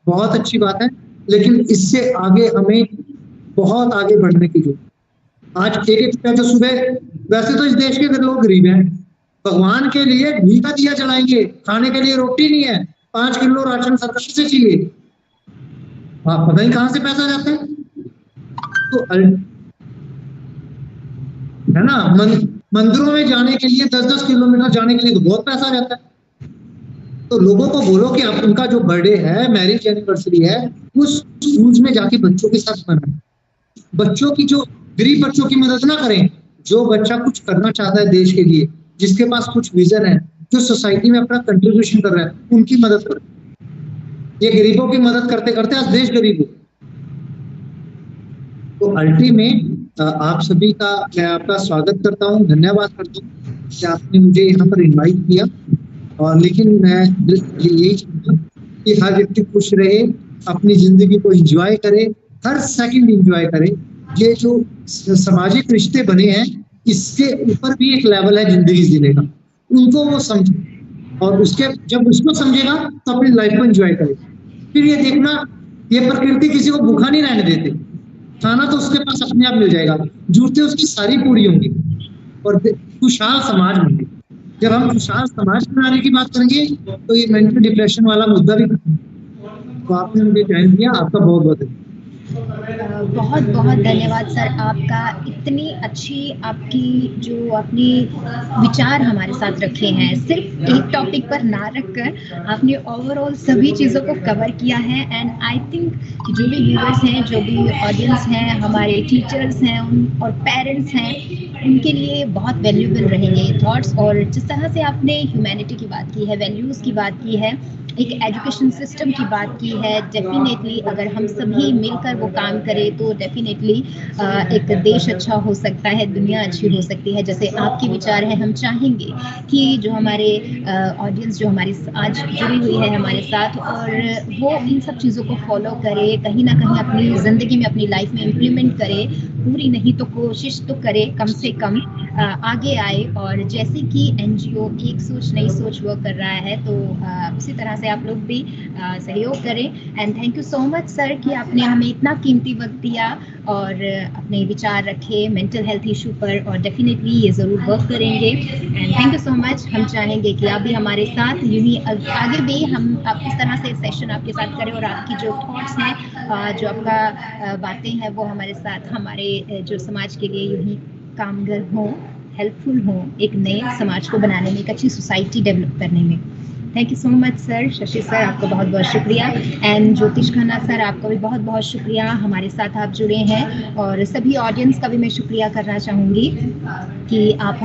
बहुत अच्छी बात है, लेकिन इससे आगे हमें बहुत आगे बढ़ने की जरूरत। आज एक जो सुबह, वैसे तो इस देश के लोग गरीब हैं, भगवान के लिए घी का दिया जलाएंगे, खाने के लिए रोटी नहीं है, 5 किलो राशन सरकार से चाहिए, आप पता नहीं कहां से पैसा जाता है। तो है ना, मंदिरों में जाने के लिए 10-10 किलोमीटर जाने के लिए तो बहुत पैसा जाता है। तो लोगों को बोलो कि आप उनका जो बर्थडे है, मैरिज एनिवर्सरी है, उस स्कूल में जाके बच्चों के साथ मनाएं। बच्चों की, जो गरीब बच्चों की मदद ना करें, जो बच्चा कुछ करना चाहता है देश के लिए, जिसके पास कुछ विजन है, जो सोसाइटी में अपना कंट्रीब्यूशन कर रहा है, उनकी मदद करें। ये गरीबों की मदद करते करते आज देश गरीब हो। तो अल्टीमेट आप सभी का मैं आपका स्वागत करता हूँ, धन्यवाद करता हूँ कि आपने मुझे यहाँ पर इनवाइट किया। और लेकिन मैं यही चाहूँगा कि हर व्यक्ति खुश रहे, अपनी जिंदगी को एंजॉय करे, हर सेकंड एंजॉय करे। ये जो सामाजिक रिश्ते बने हैं, इसके ऊपर भी एक लेवल है जिंदगी जीने का, उनको वो समझे, और उसके जब उसको समझेगा तो अपनी लाइफ को एंजॉय करेगा। फिर ये देखना, ये प्रकृति किसी को भूखा नहीं रहने देते, खाना तो उसके पास अपने आप मिल जाएगा, जरूरतें उसकी सारी पूरी होंगी, और खुशहाल समाज होंगे। जब हम खुशहाल समाज बनाने की बात करेंगे तो ये मेंटल डिप्रेशन वाला मुद्दा भी खत्म। तो आपने मुझे ज्वाइन किया, आपका बहुत बहुत बहुत बहुत धन्यवाद सर आपका। इतनी अच्छी आपकी जो अपनी विचार हमारे साथ रखे हैं, सिर्फ एक टॉपिक पर ना रखकर आपने ओवरऑल सभी चीज़ों को कवर किया है। एंड आई थिंक जो भी व्यूअर्स हैं, जो भी ऑडियंस हैं, हमारे टीचर्स हैं और पेरेंट्स हैं, उनके लिए बहुत वैल्यूबल रहेंगे थॉट्स। और जिस तरह से आपने ह्यूमैनिटी की बात की है, वैल्यूज़ की बात की है, एक एजुकेशन सिस्टम की बात की है, डेफिनेटली अगर हम सभी मिलकर वो काम करें तो डेफिनेटली एक देश अच्छा हो सकता है, दुनिया अच्छी हो सकती है। जैसे आपके विचार हैं, हम चाहेंगे कि जो हमारे ऑडियंस जो हमारी आज जुड़ी हुई है हमारे साथ, और वो इन सब चीज़ों को फॉलो करे, कहीं ना कहीं अपनी ज़िंदगी में, अपनी लाइफ में इम्प्लीमेंट करे, पूरी नहीं तो कोशिश तो करे, कम से कम आगे आए। और जैसे कि NGO एक सोच नई सोच वर्क कर रहा है, तो उसी तरह से आप लोग भी सहयोग करें। And thank you so much sir कि आपने हमें इतना कीमती वक्त दिया और अपने विचार रखे मेंटल हेल्थ इशू पर, और डेफिनेटली ये ज़रूर वर्क करेंगे। And thank you so much. हम चाहेंगे कि आप भी हमारे साथ यूँ ही आगे भी हम आप इस तरह से सेशन आपके साथ करें, और आपकी जो थॉट्स हैं, जो आपका बातें हैं, वो हमारे साथ हमारे जो समाज के लिए यूँ ही कामगर हों, हेल्पफुल हों, एक नए समाज को बनाने में, एक अच्छी सोसाइटी डेवलप करने में। Thank you so much sir. Shashi sir आपका बहुत बहुत शुक्रिया। एंड ज्योतिष खन्ना सर आपका भी बहुत बहुत शुक्रिया, हमारे साथ आप जुड़े हैं। और सभी ऑडियंस का भी मैं शुक्रिया करना चाहूँगी कि आप